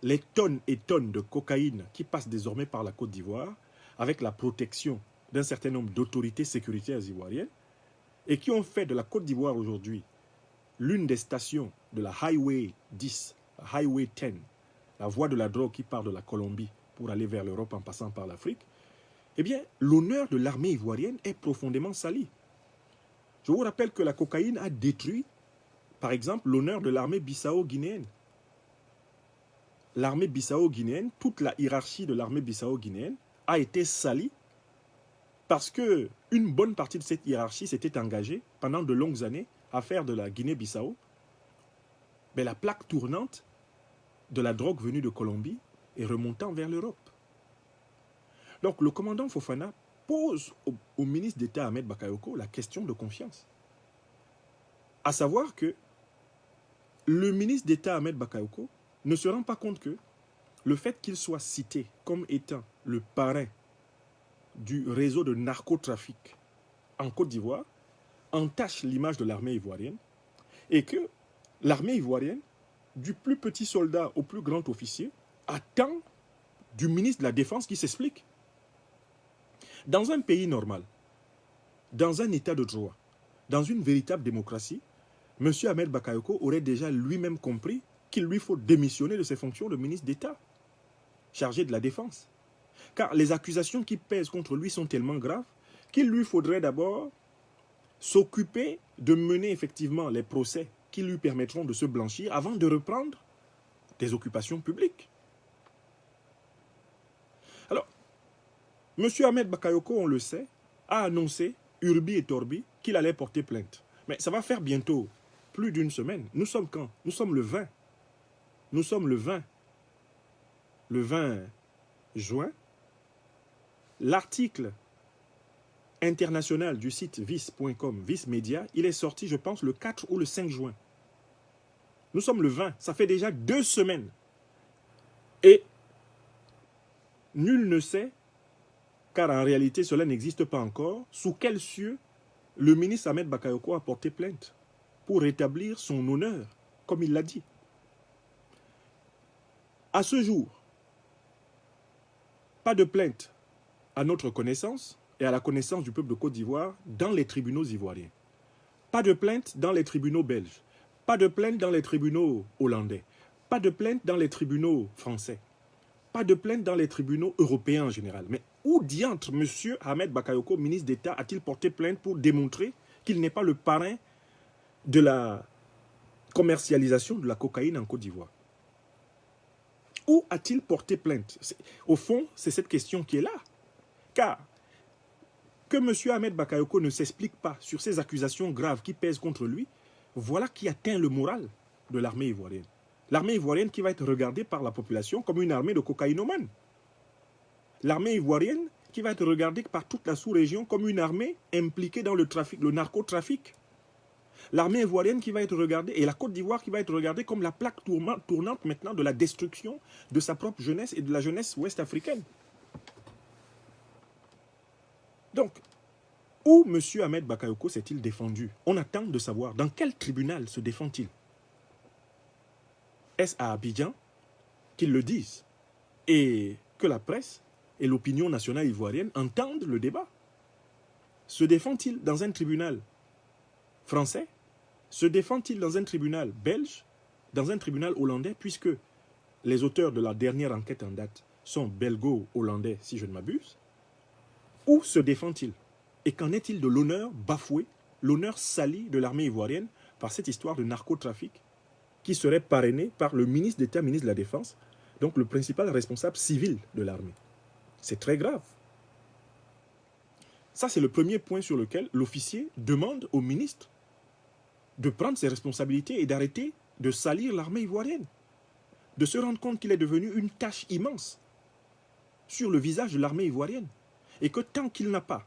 A: et tonnes de cocaïne qui passent désormais par la Côte d'Ivoire avec la protection d'un certain nombre d'autorités sécuritaires ivoiriennes et qui ont fait de la Côte d'Ivoire aujourd'hui l'une des stations de la Highway 10, la Highway 10, la voie de la drogue qui part de la Colombie pour aller vers l'Europe en passant par l'Afrique, eh bien, l'honneur de l'armée ivoirienne est profondément sali. Je vous rappelle que la cocaïne a détruit, par exemple, l'honneur de l'armée bissau-guinéenne. L'armée bissau-guinéenne, toute la hiérarchie de l'armée bissau-guinéenne a été salie parce qu'une bonne partie de cette hiérarchie s'était engagée pendant de longues années à faire de la Guinée-Bissau la plaque tournante de la drogue venue de Colombie et remontant vers l'Europe. Donc le commandant Fofana pose au ministre d'État Ahmed Bakayoko la question de confiance. À savoir que le ministre d'État Ahmed Bakayoko ne se rend pas compte que le fait qu'il soit cité comme étant le parrain du réseau de narcotrafic en Côte d'Ivoire entache l'image de l'armée ivoirienne et que l'armée ivoirienne, du plus petit soldat au plus grand officier, attend du ministre de la Défense qui s'explique. Dans un pays normal, dans un état de droit, dans une véritable démocratie, M. Ahmed Bakayoko aurait déjà lui-même compris qu'il lui faut démissionner de ses fonctions de ministre d'État, chargé de la défense. Car les accusations qui pèsent contre lui sont tellement graves qu'il lui faudrait d'abord s'occuper de mener effectivement les procès qui lui permettront de se blanchir avant de reprendre des occupations publiques. Alors, M. Ahmed Bakayoko, on le sait, a annoncé, urbi et torbi, qu'il allait porter plainte. Mais ça va faire bientôt plus d'une semaine. Nous sommes quand? Nous sommes le 20. Nous sommes le 20. Le 20 juin. L'article international du site vice.com, Vice Média, il est sorti, je pense, le 4 ou le 5 juin. Nous sommes le 20. Ça fait déjà 2 semaines. Et nul ne sait, car en réalité cela n'existe pas encore, sous quels cieux le ministre Ahmed Bakayoko a porté plainte pour rétablir son honneur, comme il l'a dit. À ce jour, pas de plainte à notre connaissance et à la connaissance du peuple de Côte d'Ivoire dans les tribunaux ivoiriens. Pas de plainte dans les tribunaux belges. Pas de plainte dans les tribunaux hollandais. Pas de plainte dans les tribunaux français. Pas de plainte dans les tribunaux européens en général. Mais où diantre M. Ahmed Bakayoko, ministre d'État, a-t-il porté plainte pour démontrer qu'il n'est pas le parrain de la commercialisation de la cocaïne en Côte d'Ivoire? Où a-t-il porté plainte? Au fond, c'est cette question qui est là. Car que M. Ahmed Bakayoko ne s'explique pas sur ces accusations graves qui pèsent contre lui, voilà qui atteint le moral de l'armée ivoirienne. L'armée ivoirienne qui va être regardée par la population comme une armée de cocaïnomanes. L'armée ivoirienne qui va être regardée par toute la sous-région comme une armée impliquée dans le trafic, le narcotrafic. L'armée ivoirienne qui va être regardée, et la Côte d'Ivoire qui va être regardée comme la plaque tournante maintenant de la destruction de sa propre jeunesse et de la jeunesse ouest-africaine. Donc, où M. Ahmed Bakayoko s'est-il défendu? On attend de savoir dans quel tribunal se défend-il. Est-ce à Abidjan qu'ils le disent et que la presse et l'opinion nationale ivoirienne entendent le débat? Se défend-il dans un tribunal français? Se défend-il dans un tribunal belge? Dans un tribunal hollandais? Puisque les auteurs de la dernière enquête en date sont belgo-hollandais, si je ne m'abuse. Où se défend-il? Et qu'en est-il de l'honneur bafoué, l'honneur sali de l'armée ivoirienne par cette histoire de narcotrafic qui serait parrainée par le ministre d'État, ministre de la Défense, donc le principal responsable civil de l'armée? C'est très grave. Ça, c'est le premier point sur lequel l'officier demande au ministre de prendre ses responsabilités et d'arrêter de salir l'armée ivoirienne, de se rendre compte qu'il est devenu une tache immense sur le visage de l'armée ivoirienne et que tant qu'il n'a pas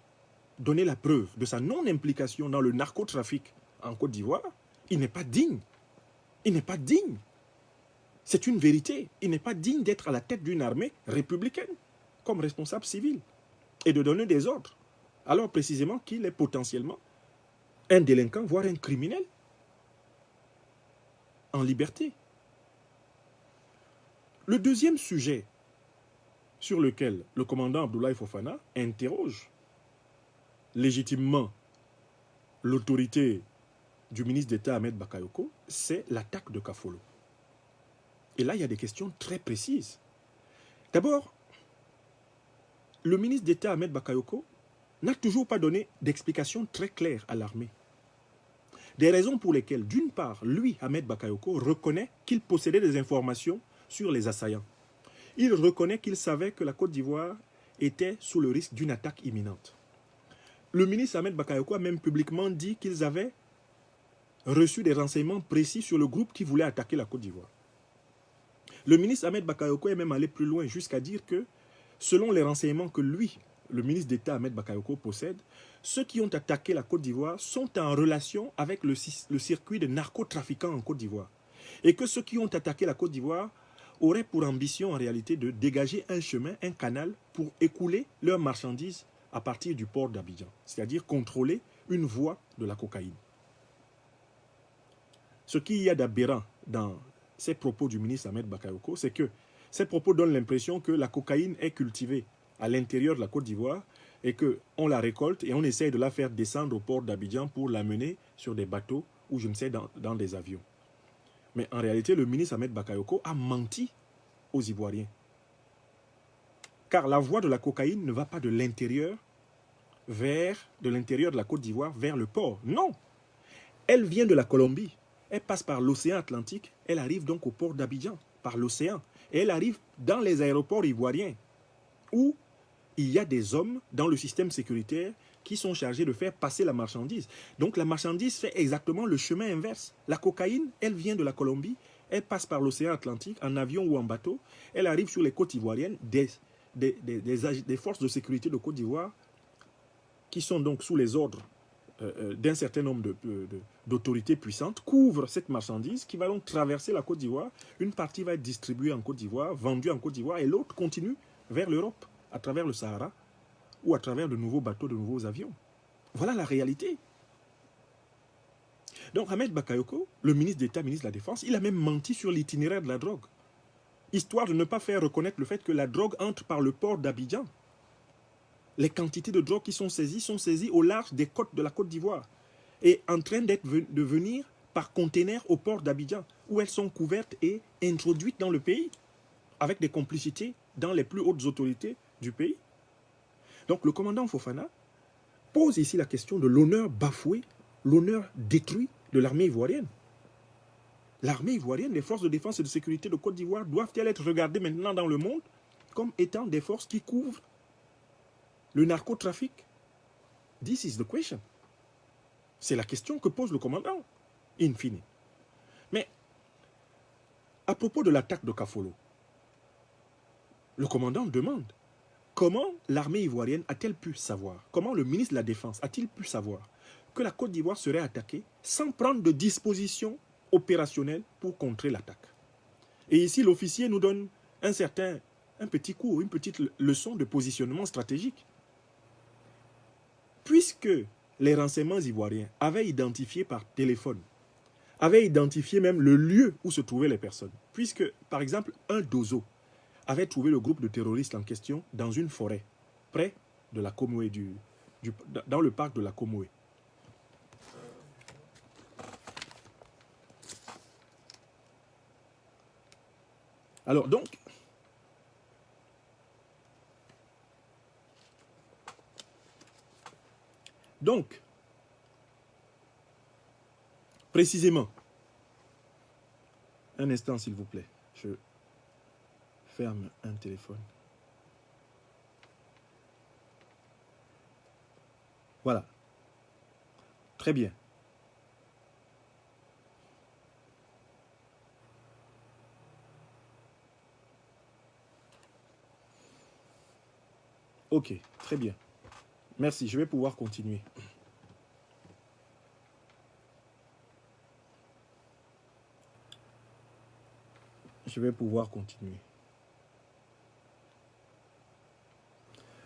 A: donné la preuve de sa non-implication dans le narcotrafic en Côte d'Ivoire, il n'est pas digne. Il n'est pas digne. C'est une vérité. Il n'est pas digne d'être à la tête d'une armée républicaine comme responsable civil et de donner des ordres, alors précisément qu'il est potentiellement un délinquant, voire un criminel en liberté. Le deuxième sujet sur lequel le commandant Abdoulaye Fofana interroge légitimement l'autorité du ministre d'État Ahmed Bakayoko, c'est l'attaque de Kafolo. Et là, il y a des questions très précises. D'abord, le ministre d'État Ahmed Bakayoko n'a toujours pas donné d'explication très claire à l'armée. Des raisons pour lesquelles, d'une part, lui, Ahmed Bakayoko, reconnaît qu'il possédait des informations sur les assaillants. Il reconnaît qu'il savait que la Côte d'Ivoire était sous le risque d'une attaque imminente. Le ministre Ahmed Bakayoko a même publiquement dit qu'ils avaient reçu des renseignements précis sur le groupe qui voulait attaquer la Côte d'Ivoire. Le ministre Ahmed Bakayoko est même allé plus loin jusqu'à dire que, selon les renseignements que lui, le ministre d'État Ahmed Bakayoko possède, ceux qui ont attaqué la Côte d'Ivoire sont en relation avec le circuit de narcotrafiquants en Côte d'Ivoire. Et que ceux qui ont attaqué la Côte d'Ivoire auraient pour ambition en réalité de dégager un chemin, un canal pour écouler leurs marchandises à partir du port d'Abidjan, c'est-à-dire contrôler une voie de la cocaïne. Ce qu'il y a d'aberrant dans ces propos du ministre Ahmed Bakayoko, c'est que ces propos donnent l'impression que la cocaïne est cultivée à l'intérieur de la Côte d'Ivoire, et qu'on la récolte et on essaye de la faire descendre au port d'Abidjan pour l'amener sur des bateaux ou je ne sais, dans des avions. Mais en réalité, le ministre Ahmed Bakayoko a menti aux Ivoiriens. Car la voie de la cocaïne ne va pas de l'intérieur de la Côte d'Ivoire vers le port. Non, elle vient de la Colombie. Elle passe par l'océan Atlantique. Elle arrive donc au port d'Abidjan, par l'océan. Et elle arrive dans les aéroports ivoiriens, où il y a des hommes dans le système sécuritaire qui sont chargés de faire passer la marchandise. Donc la marchandise fait exactement le chemin inverse. La cocaïne, elle vient de la Colombie. Elle passe par l'océan Atlantique, en avion ou en bateau. Elle arrive sur les côtes ivoiriennes. Des forces de sécurité de Côte d'Ivoire qui sont donc sous les ordres d'un certain nombre d'autorités puissantes, couvrent cette marchandise qui va donc traverser la Côte d'Ivoire. Une partie va être distribuée en Côte d'Ivoire, vendue en Côte d'Ivoire, et l'autre continue vers l'Europe, à travers le Sahara, ou à travers de nouveaux bateaux, de nouveaux avions. Voilà la réalité. Donc Ahmed Bakayoko, le ministre d'État, ministre de la Défense, il a même menti sur l'itinéraire de la drogue, histoire de ne pas faire reconnaître le fait que la drogue entre par le port d'Abidjan. Les quantités de drogue qui sont saisies au large des côtes de la Côte d'Ivoire et en train de venir par container au port d'Abidjan, où elles sont couvertes et introduites dans le pays, avec des complicités dans les plus hautes autorités du pays. Donc le commandant Fofana pose ici la question de l'honneur bafoué, l'honneur détruit de l'armée ivoirienne. L'armée ivoirienne, les forces de défense et de sécurité de Côte d'Ivoire doivent-elles être regardées maintenant dans le monde comme étant des forces qui couvrent le narcotrafic? This is the question. C'est la question que pose le commandant, in fine. Mais, à propos de l'attaque de Kafolo, le commandant demande comment l'armée ivoirienne a-t-elle pu savoir, comment le ministre de la Défense a-t-il pu savoir que la Côte d'Ivoire serait attaquée sans prendre de dispositions opérationnelles pour contrer l'attaque. Et ici, l'officier nous donne un petit cours, une petite leçon de positionnement stratégique. Puisque les renseignements ivoiriens avaient identifié par téléphone, avaient identifié même le lieu où se trouvaient les personnes, puisque, par exemple, un dozo avait trouvé le groupe de terroristes en question dans une forêt, près de la Comoé, dans le parc de la Comoé. Alors donc, précisément, un instant s'il vous plaît, je ferme un téléphone. Voilà. Très bien. Ok, très bien. Merci, je vais pouvoir continuer. Je vais pouvoir continuer.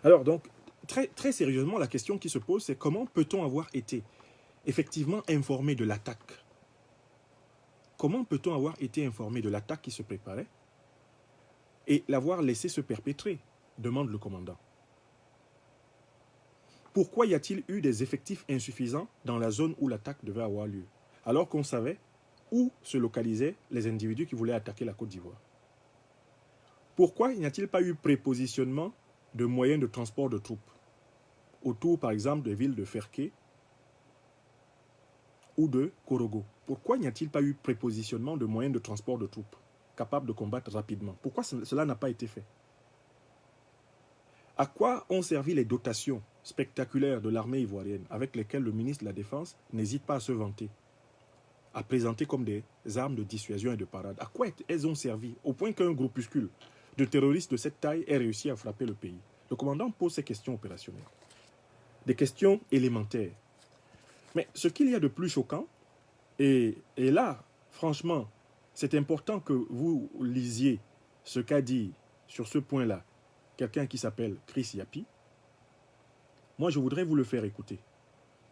A: Alors donc, très sérieusement, la question qui se pose, c'est comment peut-on avoir été effectivement informé de l'attaque? Comment peut-on avoir été informé de l'attaque qui se préparait et l'avoir laissé se perpétrer? Demande le commandant. Pourquoi y a-t-il eu des effectifs insuffisants dans la zone où l'attaque devait avoir lieu, alors qu'on savait où se localisaient les individus qui voulaient attaquer la Côte d'Ivoire? Pourquoi n'y a-t-il pas eu prépositionnement de moyens de transport de troupes autour, par exemple, des villes de Ferké ou de Korogo? Pourquoi n'y a-t-il pas eu prépositionnement de moyens de transport de troupes capables de combattre rapidement? Pourquoi cela n'a pas été fait? À quoi ont servi les dotations spectaculaires de l'armée ivoirienne avec lesquelles le ministre de la Défense n'hésite pas à se vanter, à présenter comme des armes de dissuasion et de parade? À quoi elles ont servi au point qu'un groupuscule de terroristes de cette taille ait réussi à frapper le pays? Le commandant pose ces questions opérationnelles. Des questions élémentaires. Mais ce qu'il y a de plus choquant, et là, franchement, c'est important que vous lisiez ce qu'a dit sur ce point-là quelqu'un qui s'appelle Chris Yapi. Moi, je voudrais vous le faire écouter.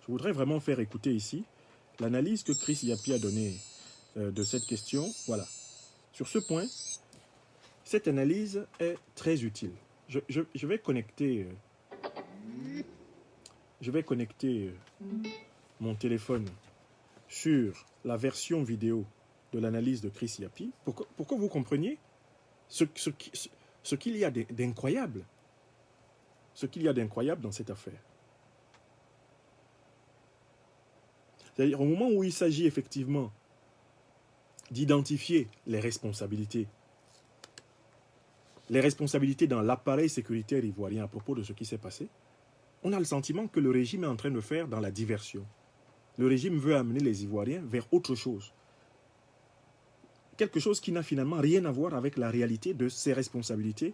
A: Je voudrais vraiment faire écouter ici l'analyse que Chris Yapi a donnée de cette question. Voilà. Sur ce point, cette analyse est très utile. Je vais connecter Je vais connecter mon téléphone sur la version vidéo de l'analyse de Chris Yapi pour que vous compreniez ce qu'il y a d'incroyable. Ce qu'il y a d'incroyable dans cette affaire. C'est-à-dire au moment où il s'agit effectivement d'identifier les responsabilités dans l'appareil sécuritaire ivoirien à propos de ce qui s'est passé, on a le sentiment que le régime est en train de faire dans la diversion. Le régime veut amener les Ivoiriens vers autre chose. Quelque chose qui n'a finalement rien à voir avec la réalité de ses responsabilités,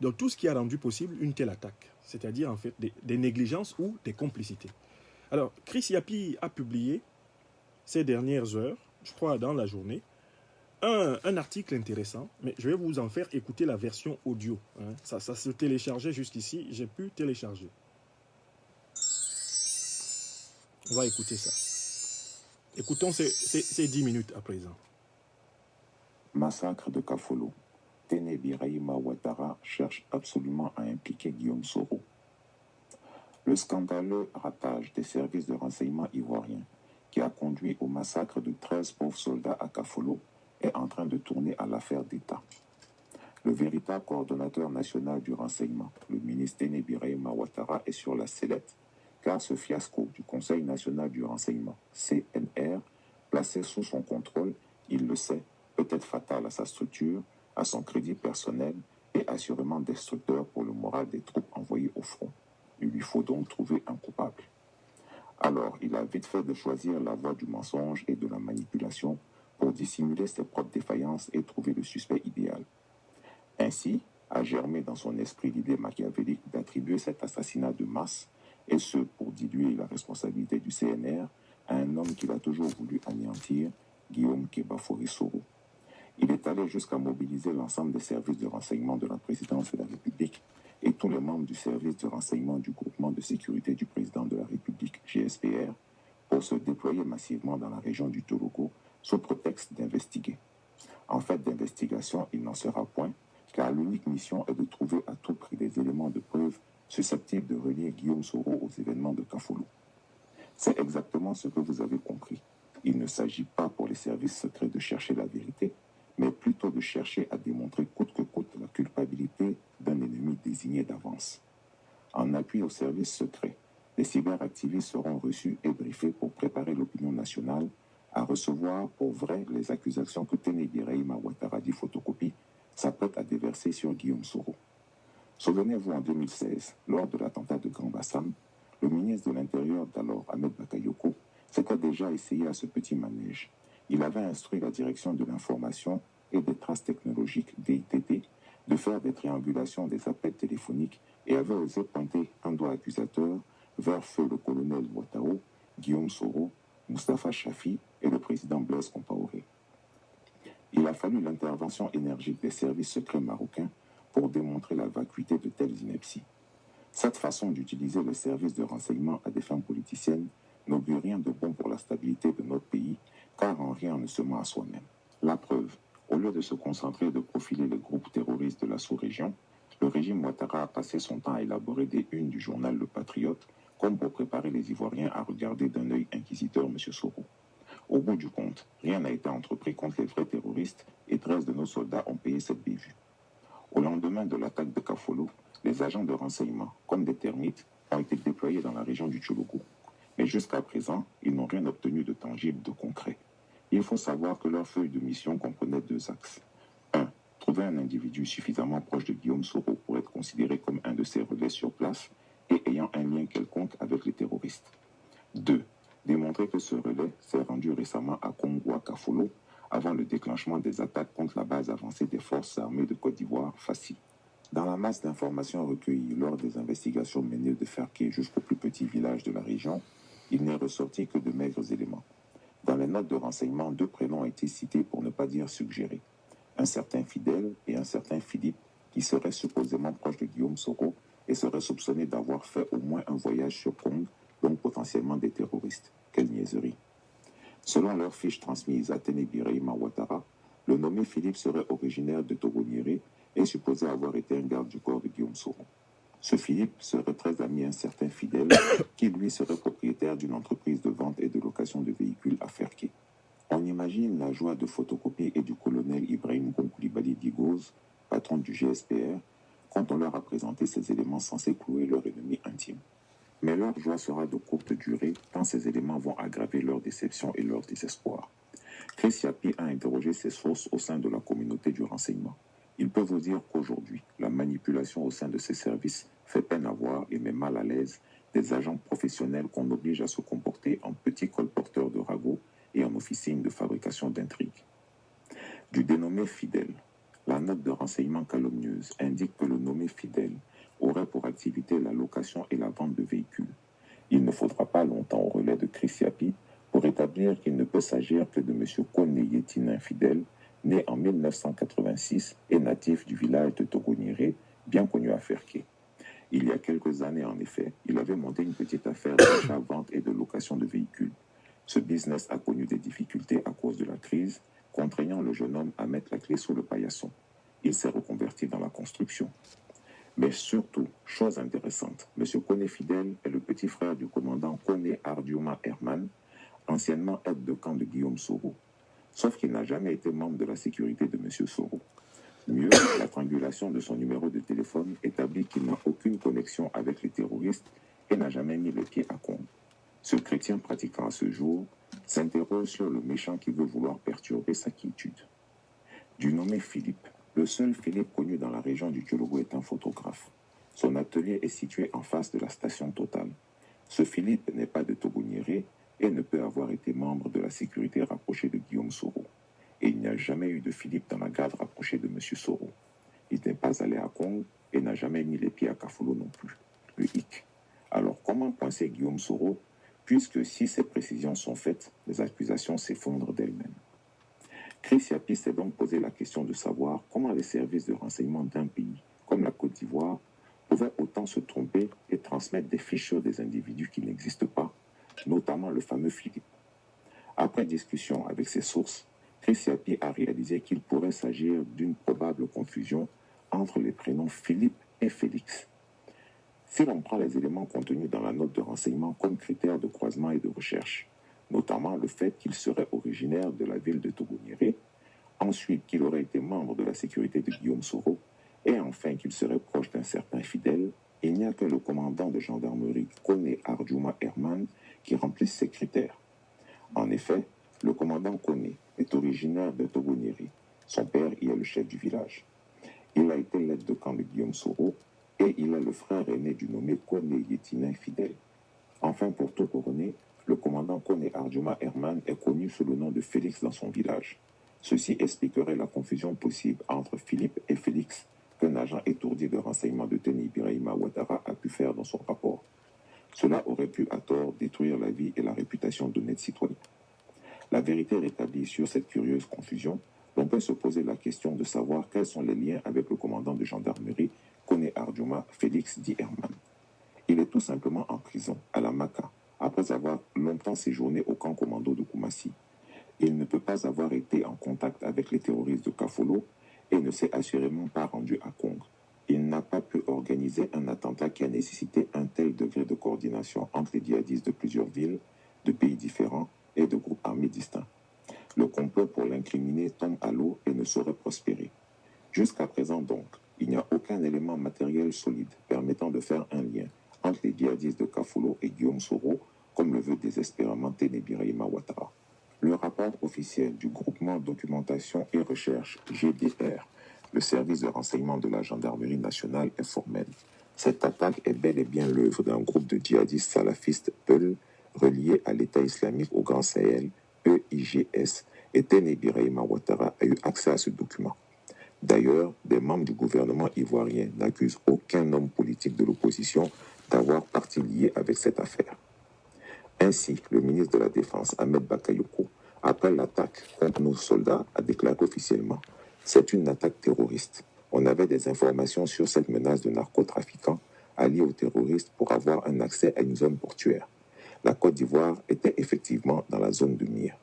A: donc tout ce qui a rendu possible une telle attaque, c'est-à-dire en fait des négligences ou des complicités. Alors, Chris Yapi a publié ces dernières heures, je crois dans la journée, un article intéressant, mais je vais vous en faire écouter la version audio. Hein. Ça se téléchargeait jusqu'ici, j'ai pu télécharger. On va écouter ça. Écoutons ces 10 minutes à présent.
B: Massacre de Kafolo. Téné Birahima Ouattara cherche absolument à impliquer Guillaume Soro. Le scandaleux ratage des services de renseignement ivoiriens qui a conduit au massacre de 13 pauvres soldats à Kafolo est en train de tourner à l'affaire d'État. Le véritable coordonnateur national du renseignement, le ministre Téné Birahima Ouattara, est sur la sellette, car ce fiasco du Conseil national du renseignement, CNR, placé sous son contrôle, il le sait, peut être fatal à sa structure, à son crédit personnel et assurément destructeur pour le moral des troupes envoyées au front. Il lui faut donc trouver un coupable. Alors, il a vite fait de choisir la voie du mensonge et de la manipulation pour dissimuler ses propres défaillances et trouver le suspect idéal. Ainsi, a germé dans son esprit l'idée machiavélique d'attribuer cet assassinat de masse, et ce pour diluer la responsabilité du CNR à un homme qu'il a toujours voulu anéantir, Guillaume Kebafori Soro. Il est allé jusqu'à mobiliser l'ensemble des services de renseignement de la présidence de la République et tous les membres du service de renseignement du groupement de sécurité du président de la République, GSPR, pour se déployer massivement dans la région du Togogo sous prétexte d'investiguer. En fait d'investigation, il n'en sera point, car l'unique mission est de trouver à tout prix des éléments de preuve susceptibles de relier Guillaume Soro aux événements de Kafolo. C'est exactement ce que vous avez compris. Il ne s'agit pas pour les services secrets de chercher la vérité, mais plutôt de chercher à démontrer coûte que coûte la culpabilité d'un ennemi désigné d'avance. En appui aux services secrets, les cyberactivistes seront reçus et briefés pour préparer l'opinion nationale à recevoir pour vrai les accusations que Téné Birahima Ouattara dit photocopie s'apprête à déverser sur Guillaume Soro. Souvenez-vous, en 2016, lors de l'attentat de Grand Bassam, le ministre de l'Intérieur d'alors, Ahmed Bakayoko, s'était déjà essayé à ce petit manège. Il avait instruit la direction de l'information et des traces technologiques, DITT, de faire des triangulations des appels téléphoniques et avait osé pointer un doigt accusateur vers feu le colonel Ouattao, Guillaume Soro, Moustapha Chafi et le président Blaise Compaoré. Il a fallu l'intervention énergique des services secrets marocains pour démontrer la vacuité de telles inepties. Cette façon d'utiliser les services de renseignement à des fins politiciennes n'augure rien de bon pour la stabilité de notre pays, car en rien ne se ment à soi-même. La preuve, au lieu de se concentrer et de profiler les groupes terroristes de la sous-région, le régime Ouattara a passé son temps à élaborer des unes du journal Le Patriote, comme pour préparer les Ivoiriens à regarder d'un œil inquisiteur M. Soro. Au bout du compte, rien n'a été entrepris contre les vrais terroristes et 13 de nos soldats ont payé cette bévue. Au lendemain de l'attaque de Kafolo, les agents de renseignement, comme des termites, ont été déployés dans la région du Tchologo. Mais jusqu'à présent, ils n'ont rien obtenu de tangible, de concret. Il faut savoir que leur feuille de mission comprenait 2 axes. 1. Trouver un individu suffisamment proche de Guillaume Soro pour être considéré comme un de ses relais sur place et ayant un lien quelconque avec les terroristes. 2. Démontrer que ce relais s'est rendu récemment à Congo, à Kafolo, avant le déclenchement des attaques contre la base avancée des forces armées de Côte d'Ivoire, FACI. Dans la masse d'informations recueillies lors des investigations menées de Ferké jusqu'au plus petit village de la région, il n'est ressorti que de maigres éléments. Dans les notes de renseignement, 2 prénoms ont été cités pour ne pas dire suggérés. Un certain Fidèle et un certain Philippe, qui seraient supposément proches de Guillaume Soro et seraient soupçonnés d'avoir fait au moins un voyage sur Congo, donc potentiellement des terroristes. Quelle niaiserie. Selon leurs fiches transmises à Téné Birahima Ouattara, le nommé Philippe serait originaire de Togo-Nieré et supposé avoir été un garde du corps de Guillaume Soro. Ce Philippe serait très ami à un certain Fidèle qui lui serait propriétaire d'une entreprise de vente et de location de véhicules à Ferké. On imagine la joie de photocopie et du colonel Ibrahim Koulibaly Digoz, patron du GSPR, quand on leur a présenté ces éléments censés clouer leur ennemi intime. Mais leur joie sera de courte durée, tant ces éléments vont aggraver leur déception et leur désespoir. Chris Yapi a interrogé ses sources au sein de la communauté du renseignement. Il peut vous dire qu'aujourd'hui, la manipulation au sein de ces services fait peine à voir et met mal à l'aise des agents professionnels qu'on oblige à se comporter en petits colporteurs de ragots et en officines de fabrication d'intrigues. Du dénommé Fidèle, la note de renseignement calomnieuse indique que le nommé Fidèle aurait pour activité la location et la vente de véhicules. Il ne faudra pas longtemps au relais de Chris Yapi pour établir qu'il ne peut s'agir que de M. Kone Yetinin Fidèle, né en 1986 et natif du village de Togoniré, bien connu à Ferké. Il y a quelques années, en effet, il avait monté une petite affaire d'achat-vente et de location de véhicules. Ce business a connu des difficultés à cause de la crise, contraignant le jeune homme à mettre la clé sous le paillasson. Il s'est reconverti dans la construction. Mais surtout, chose intéressante, M. Kone Fidèle est le petit frère du commandant Kone Ardiuma Herman, anciennement aide de camp de Guillaume Soro. Sauf qu'il n'a jamais été membre de la sécurité de M. Soro. Mieux, la triangulation de son numéro de téléphone établit qu'il n'a aucune connexion avec les terroristes et n'a jamais mis le pied à Congo. Ce chrétien pratiquant à ce jour s'interroge sur le méchant qui veut vouloir perturber sa quiétude. Du nommé Philippe, le seul Philippe connu dans la région du Djologo est un photographe. Son atelier est situé en face de la station Total. Ce Philippe n'est pas de Togoniré et ne peut avoir été membre de la sécurité rapprochée de Guillaume Soro. Et il n'y a jamais eu de Philippe dans la garde rapprochée de M. Soro. Il n'est pas allé à Congo et n'a jamais mis les pieds à Kafolo non plus. Le hic. Alors comment coincer Guillaume Soro, puisque si ces précisions sont faites, les accusations s'effondrent d'elles-mêmes. Chris Yapi s'est donc posé la question de savoir comment les services de renseignement d'un pays, comme la Côte d'Ivoire, pouvaient autant se tromper et transmettre des fiches sur des individus qui n'existent pas, notamment le fameux Philippe. Après discussion avec ses sources, Chris Yapi a réalisé qu'il pourrait s'agir d'une probable confusion entre les prénoms Philippe et Félix. Si l'on prend les éléments contenus dans la note de renseignement comme critères de croisement et de recherche, notamment le fait qu'il serait originaire de la ville de Togoniré, ensuite qu'il aurait été membre de la sécurité de Guillaume Soro, et enfin qu'il serait proche d'un certain Fidèle, il n'y a que le commandant de gendarmerie Kone Ardiuma Herman qui remplisse ces critères. En effet, le commandant Kone est originaire de Togoniré. Son père y est le chef du village. Il a été l'aide de camp de Guillaume Soro et il est le frère aîné du nommé Kone Yetinin Fidèle. Enfin, pour tout couronner, le commandant Kone Ardiuma Herman est connu sous le nom de Félix dans son village. Ceci expliquerait la confusion possible entre Philippe et Félix qu'un agent étourdi de renseignement de Teni Birahima Ouattara a pu faire dans son rapport. Cela aurait pu à tort détruire la vie et la réputation d'honnêtes citoyens. La vérité rétablie sur cette curieuse confusion, l'on peut se poser la question de savoir quels sont les liens avec le commandant de gendarmerie Kone Ardiuma Félix dit Herman. Il est tout simplement en prison, à la Maka, après avoir longtemps séjourné au camp commando de Koumassi. Il ne peut pas avoir été en contact avec les terroristes de Kafolo et ne s'est assurément pas rendu à Congo. Il n'a pas pu organiser un attentat qui a nécessité un tel degré de coordination entre les djihadistes de plusieurs villes, de pays différents et de groupes armés distincts. Le complot pour l'incriminer tombe à l'eau et ne saurait prospérer. Jusqu'à présent donc, il n'y a aucun élément matériel solide permettant de faire un lien entre les djihadistes de Kafolo et Guillaume Soro, comme le veut désespérément Teni Birahima Ouattara. Le rapport officiel du groupement documentation et recherche GDR, le service de renseignement de la gendarmerie nationale, est formel. Cette attaque est bel et bien l'œuvre d'un groupe de djihadistes salafistes Peul reliés à l'État islamique au Grand Sahel, EIGS, et Teni Birahima Ouattara a eu accès à ce document. D'ailleurs, des membres du gouvernement ivoirien n'accusent aucun homme politique de l'opposition d'avoir partie liée avec cette affaire. Ainsi, le ministre de la Défense, Ahmed Bakayoko, après l'attaque contre nos soldats, a déclaré officiellement « C'est une attaque terroriste. On avait des informations sur cette menace de narcotrafiquants alliés aux terroristes pour avoir un accès à une zone portuaire. La Côte d'Ivoire était effectivement dans la zone de mire.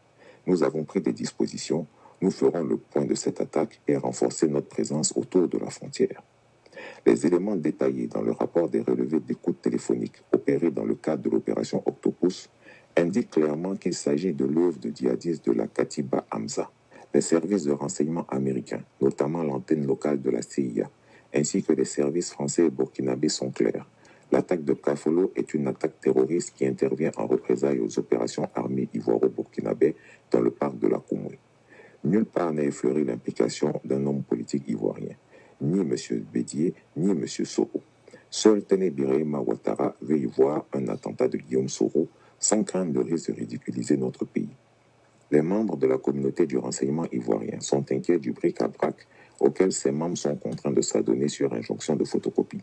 B: Nous avons pris des dispositions. Nous ferons le point de cette attaque et renforcer notre présence autour de la frontière. » Les éléments détaillés dans le rapport des relevés d'écoute téléphonique opérés dans le cadre de l'opération Octopus indiquent clairement qu'il s'agit de l'œuvre de djihadistes de la Katiba Hamza. Les services de renseignement américains, notamment l'antenne locale de la CIA, ainsi que les services français et burkinabés sont clairs. L'attaque de Kafolo est une attaque terroriste qui intervient en représailles aux opérations armées ivoiro-burkinabées dans le parc de la Koumoui. Nulle part n'a effleuré l'implication d'un homme politique ivoirien, ni M. Bédier, ni M. Soro. Seul Téné Birahima Ouattara veut y voir un attentat de Guillaume Soro sans crainte de risque de ridiculiser notre pays. Les membres de la communauté du renseignement ivoirien sont inquiets du bric-à-brac auquel ces membres sont contraints de s'adonner sur injonction de photocopie.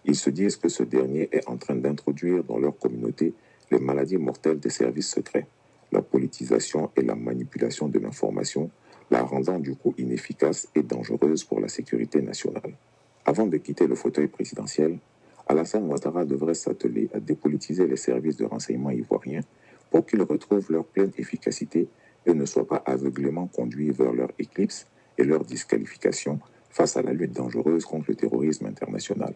B: Ils se disent que ce dernier est en train d'introduire dans leur communauté les maladies mortelles des services secrets, la politisation et la manipulation de l'information, la rendant du coup inefficace et dangereuse pour la sécurité nationale. Avant de quitter le fauteuil présidentiel, Alassane Ouattara devrait s'atteler à dépolitiser les services de renseignement ivoiriens pour qu'ils retrouvent leur pleine efficacité et ne soient pas aveuglément conduits vers leur éclipse et leur disqualification face à la lutte dangereuse contre le terrorisme international.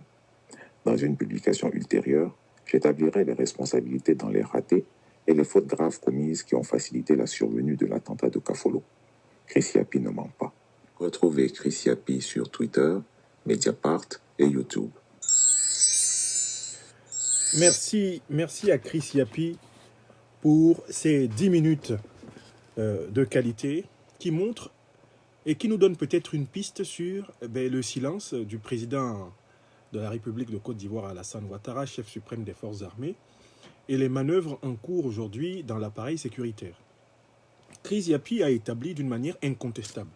B: Dans une publication ultérieure, j'établirai les responsabilités dans les ratés et les fautes graves commises qui ont facilité la survenue de l'attentat de Kafolo. Chris Yapi ne ment pas. Retrouvez Chris Yapi sur Twitter, Mediapart et YouTube.
A: Merci à Chris Yapi pour ces 10 minutes de qualité qui montrent et qui nous donnent peut-être une piste sur le silence du président de la République de Côte d'Ivoire, Alassane Ouattara, chef suprême des forces armées, et les manœuvres en cours aujourd'hui dans l'appareil sécuritaire. Chris Yapi a établi d'une manière incontestable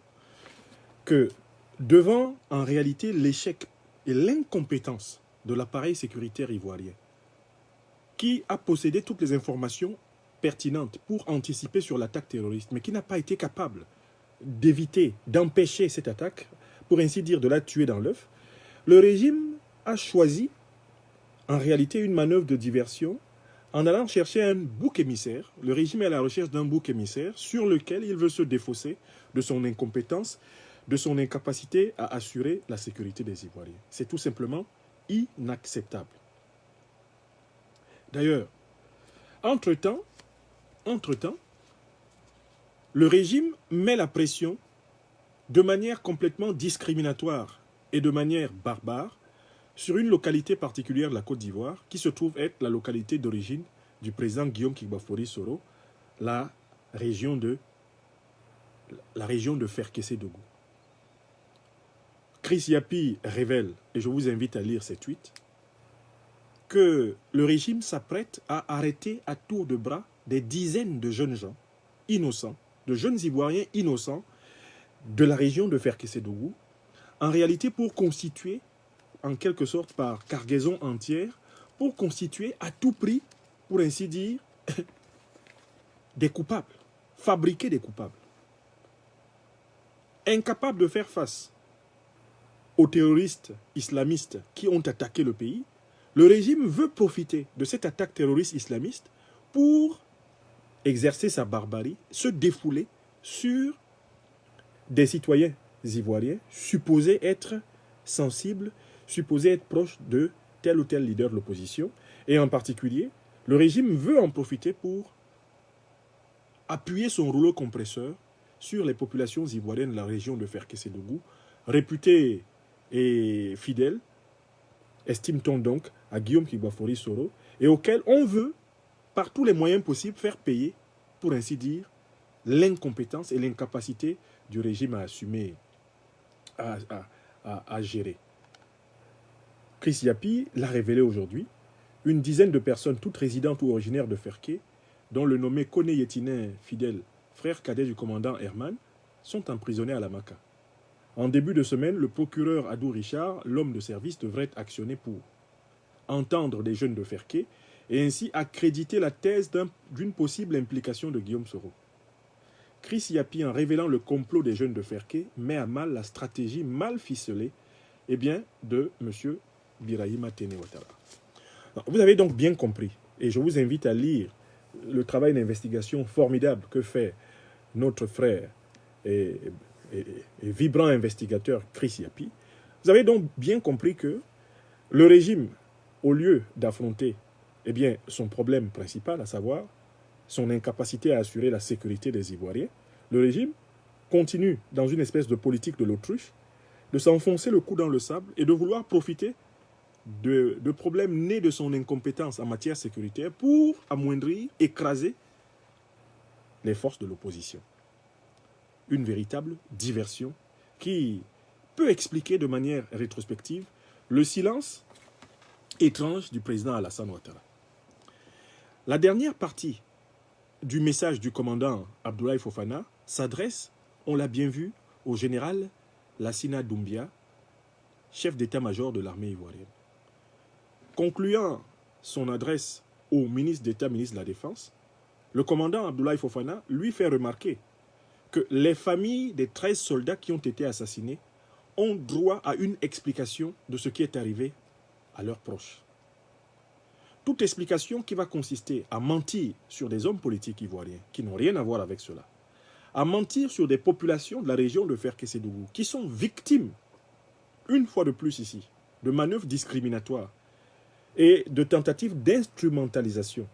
A: que devant en réalité l'échec et l'incompétence de l'appareil sécuritaire ivoirien, qui a possédé toutes les informations pertinentes pour anticiper sur l'attaque terroriste, mais qui n'a pas été capable d'éviter, d'empêcher cette attaque, pour ainsi dire de la tuer dans l'œuf, le régime a choisi en réalité une manœuvre de diversion en allant chercher un bouc émissaire. Le régime est à la recherche d'un bouc émissaire sur lequel il veut se défausser de son incompétence, de son incapacité à assurer la sécurité des Ivoiriens. C'est tout simplement inacceptable. D'ailleurs, entre-temps, le régime met la pression de manière complètement discriminatoire et de manière barbare sur une localité particulière de la Côte d'Ivoire qui se trouve être la localité d'origine du président Guillaume Kigbafori Soro, la région de Ferkessé-Dougou. Chris Yapi révèle, et je vous invite à lire ces tweets, que le régime s'apprête à arrêter à tour de bras des dizaines de jeunes gens innocents, de jeunes Ivoiriens innocents de la région de Ferkessé-Dougou, en réalité pour constituer, en quelque sorte par cargaison entière, pour constituer à tout prix, pour ainsi dire, des coupables, fabriquer des coupables. Incapables de faire face aux terroristes islamistes qui ont attaqué le pays, le régime veut profiter de cette attaque terroriste islamiste pour exercer sa barbarie, se défouler sur des citoyens ivoiriens supposés être sensibles, supposés être proches de tel ou tel leader de l'opposition. Et en particulier, le régime veut en profiter pour appuyer son rouleau compresseur sur les populations ivoiriennes de la région de Ferkessé-Dougou, réputées et fidèles, estime-t-on donc, à Guillaume Kigbafori Soro, et auxquels on veut, par tous les moyens possibles, faire payer, pour ainsi dire, l'incompétence et l'incapacité du régime à assumer, à gérer. Chris Yapi l'a révélé aujourd'hui. Une dizaine de personnes, toutes résidentes ou originaires de Ferké, dont le nommé Kone Yetinen Fidèle, frère cadet du commandant Herman, sont emprisonnés à Lamaka. En début de semaine, le procureur Adou Richard, l'homme de service, devrait être actionné pour entendre des jeunes de Ferké et ainsi accréditer la thèse d'une possible implication de Guillaume Soro. Chris Yapi, en révélant le complot des jeunes de Ferké, met à mal la stratégie mal ficelée de M. Birahima Téné Ouattara. Vous avez donc bien compris, et je vous invite à lire le travail d'investigation formidable que fait notre frère et vibrant investigateur Chris Yapi. Vous avez donc bien compris que le régime, au lieu d'affronter son problème principal, à savoir son incapacité à assurer la sécurité des Ivoiriens, le régime continue dans une espèce de politique de l'autruche, de s'enfoncer le cou dans le sable et de vouloir profiter de problèmes nés de son incompétence en matière sécuritaire pour amoindrir, écraser les forces de l'opposition. Une véritable diversion qui peut expliquer de manière rétrospective le silence étrange du président Alassane Ouattara. La dernière partie du message du commandant Abdoulaye Fofana s'adresse, on l'a bien vu, au général Lassina Doumbia, chef d'état-major de l'armée ivoirienne. Concluant son adresse au ministre d'État, ministre de la Défense, le commandant Abdoulaye Fofana lui fait remarquer que les familles des 13 soldats qui ont été assassinés ont droit à une explication de ce qui est arrivé à leurs proches. Toute explication qui va consister à mentir sur des hommes politiques ivoiriens qui n'ont rien à voir avec cela, à mentir sur des populations de la région de Ferkessédougou qui sont victimes, une fois de plus ici, de manœuvres discriminatoires et de tentatives d'instrumentalisation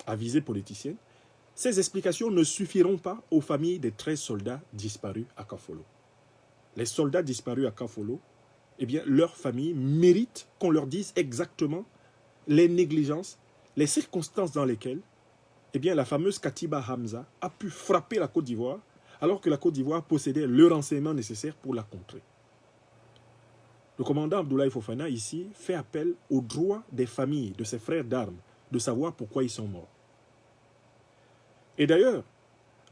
A: à visée politicienne, ces explications ne suffiront pas aux familles des 13 soldats disparus à Kafolo. Les soldats disparus à Kafolo, leurs familles méritent qu'on leur dise exactement les négligences, les circonstances dans lesquelles la fameuse Katiba Hamza a pu frapper la Côte d'Ivoire alors que la Côte d'Ivoire possédait le renseignement nécessaire pour la contrer. Le commandant Abdoulaye Fofana ici fait appel aux droits des familles de ses frères d'armes de savoir pourquoi ils sont morts. Et d'ailleurs,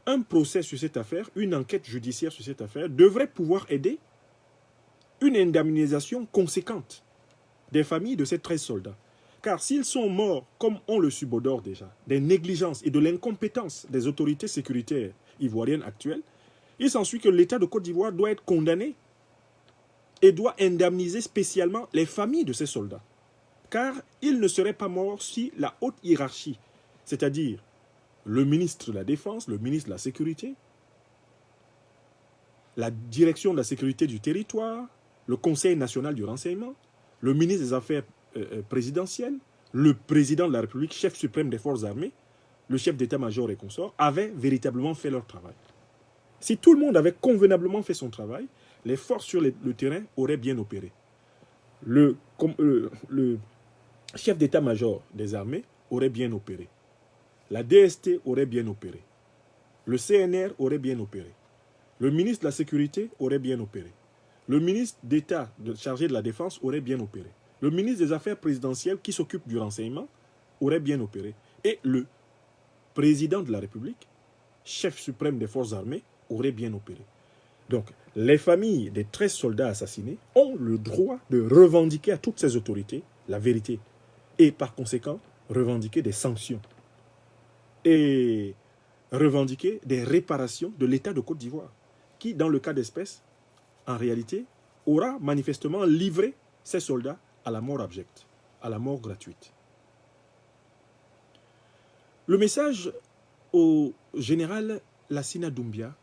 A: un procès sur cette affaire, une enquête judiciaire sur cette affaire devrait pouvoir aider une indemnisation conséquente des familles de ces 13 soldats. Car s'ils sont morts, comme on le subodore déjà, des négligences et de l'incompétence des autorités sécuritaires ivoiriennes actuelles, il s'ensuit que l'État de Côte d'Ivoire doit être condamné et doit indemniser spécialement les familles de ces soldats. Car ils ne seraient pas morts si la haute hiérarchie, c'est-à-dire le ministre de la Défense, le ministre de la Sécurité, la direction de la sécurité du territoire, le Conseil national du renseignement, le ministre des Affaires présidentielles, le président de la République, chef suprême des forces armées, le chef d'état-major et consorts, avaient véritablement fait leur travail. Si tout le monde avait convenablement fait son travail, les forces sur le terrain auraient bien opéré. Le chef d'état-major des armées aurait bien opéré. La DST aurait bien opéré. Le CNR aurait bien opéré. Le ministre de la Sécurité aurait bien opéré. Le ministre d'État chargé de la Défense aurait bien opéré. Le ministre des Affaires présidentielles qui s'occupe du renseignement aurait bien opéré. Et le président de la République, chef suprême des forces armées, aurait bien opéré. Donc, les familles des 13 soldats assassinés ont le droit de revendiquer à toutes ces autorités la vérité. Et par conséquent, revendiquer des sanctions. Et revendiquer des réparations de l'État de Côte d'Ivoire, qui, dans le cas d'espèce, en réalité, aura manifestement livré ces soldats à la mort abjecte, à la mort gratuite. Le message au général Lassina Doumbia,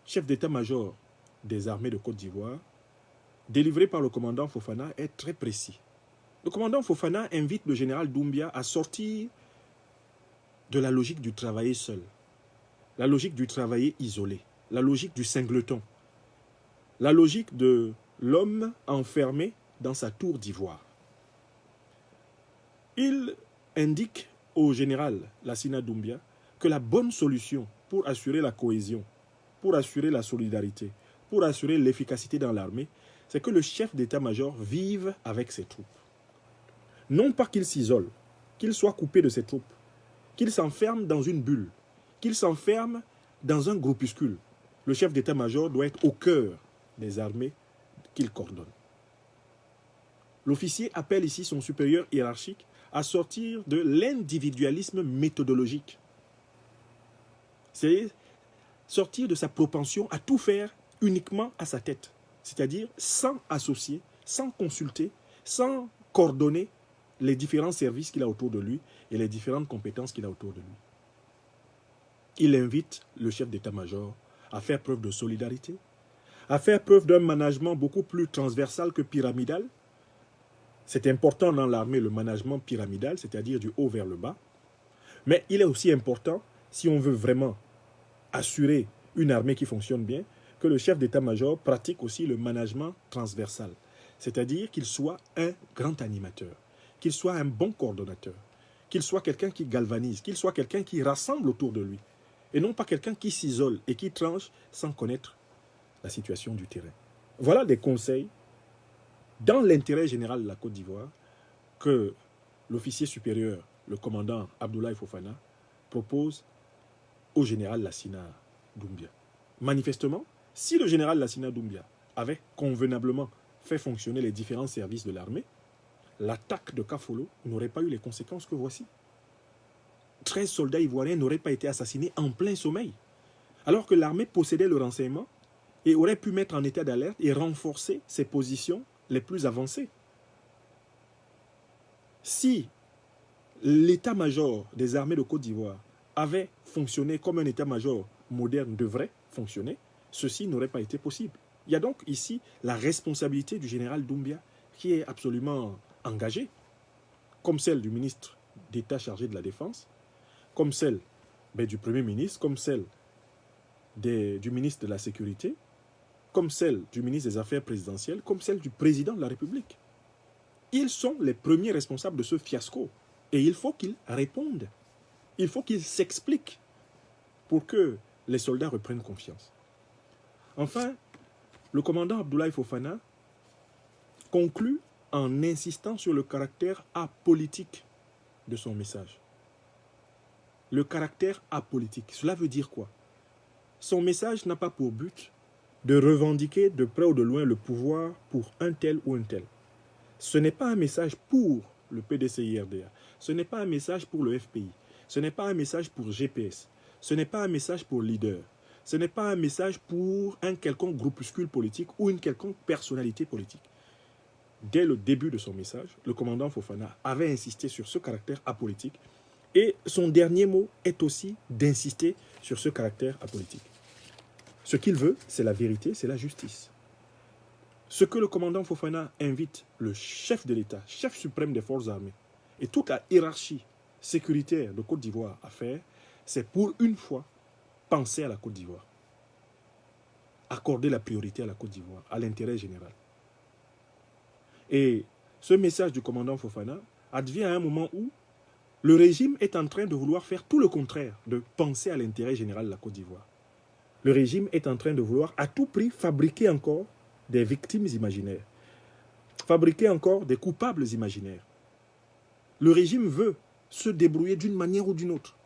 A: chef d'état-major des armées de Côte d'Ivoire, délivré par le commandant Fofana, est très précis. Le commandant Fofana invite le général Doumbia à sortir de la logique du travailler seul, la logique du travailler isolé, la logique du singleton, la logique de l'homme enfermé dans sa tour d'ivoire. Il indique au général Lassina Doumbia que la bonne solution pour assurer la cohésion, pour assurer la solidarité, pour assurer l'efficacité dans l'armée, c'est que le chef d'état-major vive avec ses troupes. Non pas qu'il s'isole, qu'il soit coupé de ses troupes, qu'il s'enferme dans une bulle, qu'il s'enferme dans un groupuscule. Le chef d'état-major doit être au cœur des armées qu'il coordonne. L'officier appelle ici son supérieur hiérarchique à sortir de l'individualisme méthodologique. C'est sortir de sa propension à tout faire uniquement à sa tête, c'est-à-dire sans associer, sans consulter, sans coordonner les différents services qu'il a autour de lui et les différentes compétences qu'il a autour de lui. Il invite le chef d'état-major à faire preuve de solidarité, à faire preuve d'un management beaucoup plus transversal que pyramidal. C'est important dans l'armée le management pyramidal, c'est-à-dire du haut vers le bas. Mais il est aussi important, si on veut vraiment assurer une armée qui fonctionne bien, que le chef d'état-major pratique aussi le management transversal. C'est-à-dire qu'il soit un grand animateur, qu'il soit un bon coordonnateur, qu'il soit quelqu'un qui galvanise, qu'il soit quelqu'un qui rassemble autour de lui, et non pas quelqu'un qui s'isole et qui tranche sans connaître la situation du terrain. Voilà des conseils dans l'intérêt général de la Côte d'Ivoire que l'officier supérieur, le commandant Abdoulaye Fofana, propose au général Lassina Doumbia. Manifestement, si le général Lassina Doumbia avait convenablement fait fonctionner les différents services de l'armée, l'attaque de Kafolo n'aurait pas eu les conséquences que voici. 13 soldats ivoiriens n'auraient pas été assassinés en plein sommeil, alors que l'armée possédait le renseignement et aurait pu mettre en état d'alerte et renforcer ses positions les plus avancées. Si l'état-major des armées de Côte d'Ivoire avait fonctionné comme un état-major moderne devrait fonctionner, ceci n'aurait pas été possible. Il y a donc ici la responsabilité du général Doumbia qui est absolument engagée, comme celle du ministre d'État chargé de la Défense, comme celle du Premier ministre, comme celle du ministre de la Sécurité, comme celle du ministre des Affaires présidentielles, comme celle du président de la République. Ils sont les premiers responsables de ce fiasco. Et il faut qu'ils répondent. Il faut qu'ils s'expliquent pour que les soldats reprennent confiance. Enfin, le commandant Abdoulaye Fofana conclut en insistant sur le caractère apolitique de son message. Le caractère apolitique, cela veut dire quoi? Son message n'a pas pour but de revendiquer de près ou de loin le pouvoir pour un tel ou un tel. Ce n'est pas un message pour le PDCI-RDA, ce n'est pas un message pour le FPI, ce n'est pas un message pour GPS, ce n'est pas un message pour leader, ce n'est pas un message pour un quelconque groupuscule politique ou une quelconque personnalité politique. Dès le début de son message, le commandant Fofana avait insisté sur ce caractère apolitique et son dernier mot est aussi d'insister sur ce caractère apolitique. Ce qu'il veut, c'est la vérité, c'est la justice. Ce que le commandant Fofana invite le chef de l'État, chef suprême des forces armées, et toute la hiérarchie sécuritaire de Côte d'Ivoire à faire, c'est pour une fois penser à la Côte d'Ivoire. Accorder la priorité à la Côte d'Ivoire, à l'intérêt général. Et ce message du commandant Fofana advient à un moment où le régime est en train de vouloir faire tout le contraire de penser à l'intérêt général de la Côte d'Ivoire. Le régime est en train de vouloir à tout prix fabriquer encore des victimes imaginaires, fabriquer encore des coupables imaginaires. Le régime veut se débrouiller d'une manière ou d'une autre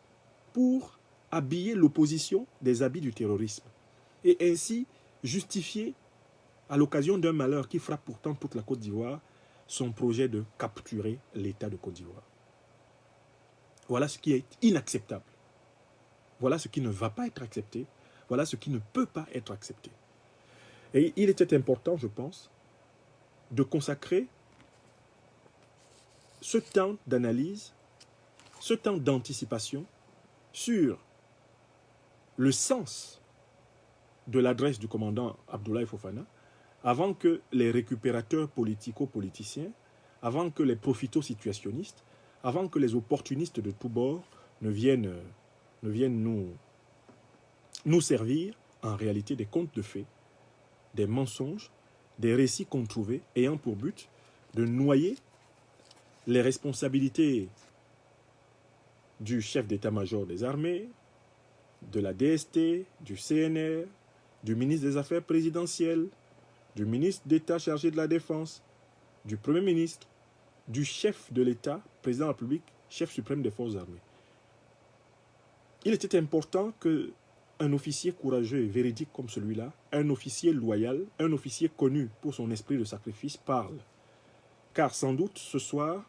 A: pour habiller l'opposition des habits du terrorisme et ainsi justifier, à l'occasion d'un malheur qui frappe pourtant toute la Côte d'Ivoire, son projet de capturer l'État de Côte d'Ivoire. Voilà ce qui est inacceptable. Voilà ce qui ne va pas être accepté. Voilà ce qui ne peut pas être accepté. Et il était important, je pense, de consacrer ce temps d'analyse, ce temps d'anticipation sur le sens de l'adresse du commandant Abdoulaye Fofana avant que les récupérateurs politico-politiciens, avant que les profito-situationnistes, avant que les opportunistes de tous bords ne viennent nous servir en réalité des contes de fées, des mensonges, des récits controuvés ayant pour but de noyer les responsabilités du chef d'état-major des armées, de la DST, du CNR, du ministre des Affaires présidentielles, du ministre d'État chargé de la Défense, du Premier ministre, du chef de l'État, président de la République, chef suprême des forces armées. Il était important qu'un officier courageux et véridique comme celui-là, un officier loyal, un officier connu pour son esprit de sacrifice, parle. Car sans doute ce soir,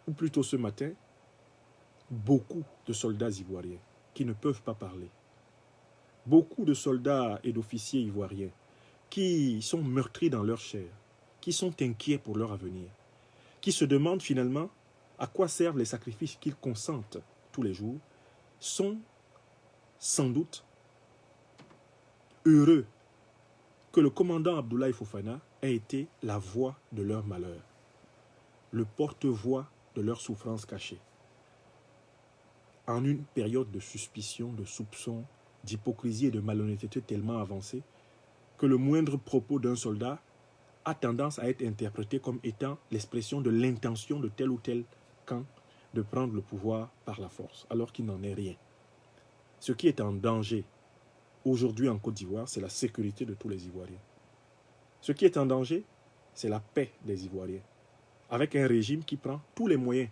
A: ou plutôt ce matin, beaucoup de soldats ivoiriens qui ne peuvent pas parler, beaucoup de soldats et d'officiers ivoiriens qui sont meurtris dans leur chair, qui sont inquiets pour leur avenir, qui se demandent finalement à quoi servent les sacrifices qu'ils consentent tous les jours, sont sans doute heureux que le commandant Abdoulaye Fofana a été la voix de leur malheur, le porte-voix de leur souffrance cachée. En une période de suspicion, de soupçon, d'hypocrisie et de malhonnêteté tellement avancée que le moindre propos d'un soldat a tendance à être interprété comme étant l'expression de l'intention de tel ou tel camp de prendre le pouvoir par la force, alors qu'il n'en est rien. Ce qui est en danger aujourd'hui en Côte d'Ivoire, c'est la sécurité de tous les Ivoiriens. Ce qui est en danger, c'est la paix des Ivoiriens, avec un régime qui prend tous les moyens,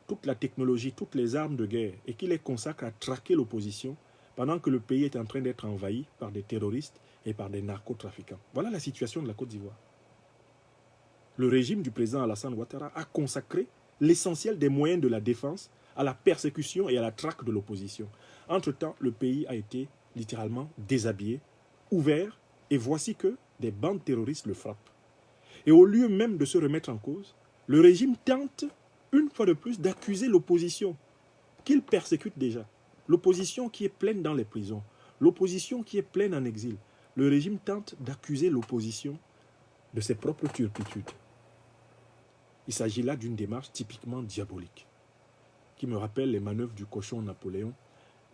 A: toute la technologie, toutes les armes de guerre, et qui les consacre à traquer l'opposition, pendant que le pays est en train d'être envahi par des terroristes et par des narcotrafiquants. Voilà la situation de la Côte d'Ivoire. Le régime du président Alassane Ouattara a consacré l'essentiel des moyens de la défense à la persécution et à la traque de l'opposition. Entre-temps, le pays a été littéralement déshabillé, ouvert, et voici que des bandes terroristes le frappent. Et au lieu même de se remettre en cause, le régime tente, une fois de plus, d'accuser l'opposition, qu'il persécute déjà. L'opposition qui est pleine dans les prisons, l'opposition qui est pleine en exil. Le régime tente d'accuser l'opposition de ses propres turpitudes. Il s'agit là d'une démarche typiquement diabolique, qui me rappelle les manœuvres du cochon Napoléon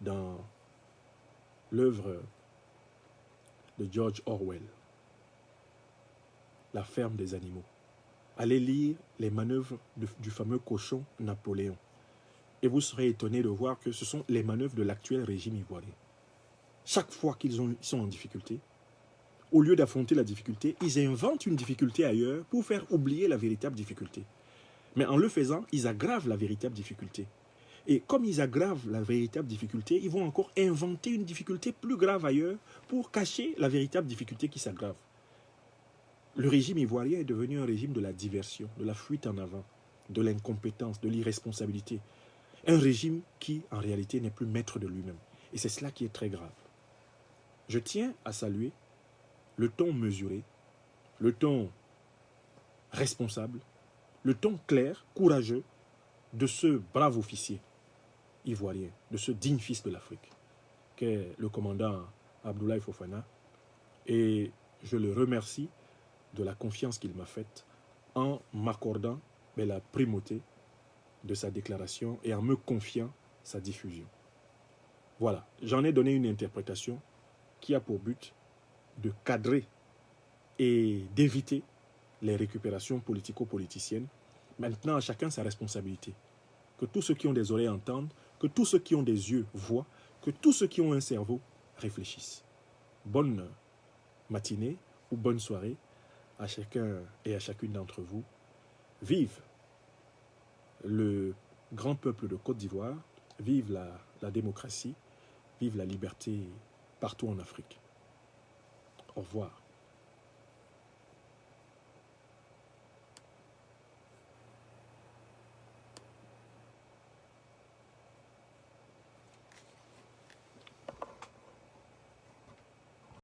A: dans l'œuvre de George Orwell, La ferme des animaux. Allez lire les manœuvres du fameux cochon Napoléon. Et vous serez étonné de voir que ce sont les manœuvres de l'actuel régime ivoirien. Chaque fois qu'ils sont en difficulté, au lieu d'affronter la difficulté, ils inventent une difficulté ailleurs pour faire oublier la véritable difficulté. Mais en le faisant, ils aggravent la véritable difficulté. Et comme ils aggravent la véritable difficulté, ils vont encore inventer une difficulté plus grave ailleurs pour cacher la véritable difficulté qui s'aggrave. Le régime ivoirien est devenu un régime de la diversion, de la fuite en avant, de l'incompétence, de l'irresponsabilité. Un régime qui, en réalité, n'est plus maître de lui-même. Et c'est cela qui est très grave. Je tiens à saluer le ton mesuré, le ton responsable, le ton clair, courageux de ce brave officier ivoirien, de ce digne fils de l'Afrique, qu'est le commandant Abdoulaye Fofana. Et je le remercie de la confiance qu'il m'a faite en m'accordant la primauté de sa déclaration et en me confiant sa diffusion. Voilà, j'en ai donné une interprétation qui a pour but de cadrer et d'éviter les récupérations politico-politiciennes. Maintenant, à chacun sa responsabilité. Que tous ceux qui ont des oreilles entendent, que tous ceux qui ont des yeux voient, que tous ceux qui ont un cerveau réfléchissent. Bonne matinée ou bonne soirée à chacun et à chacune d'entre vous. Vive le grand peuple de Côte d'Ivoire, vive la démocratie, vive la liberté partout en Afrique. Au revoir.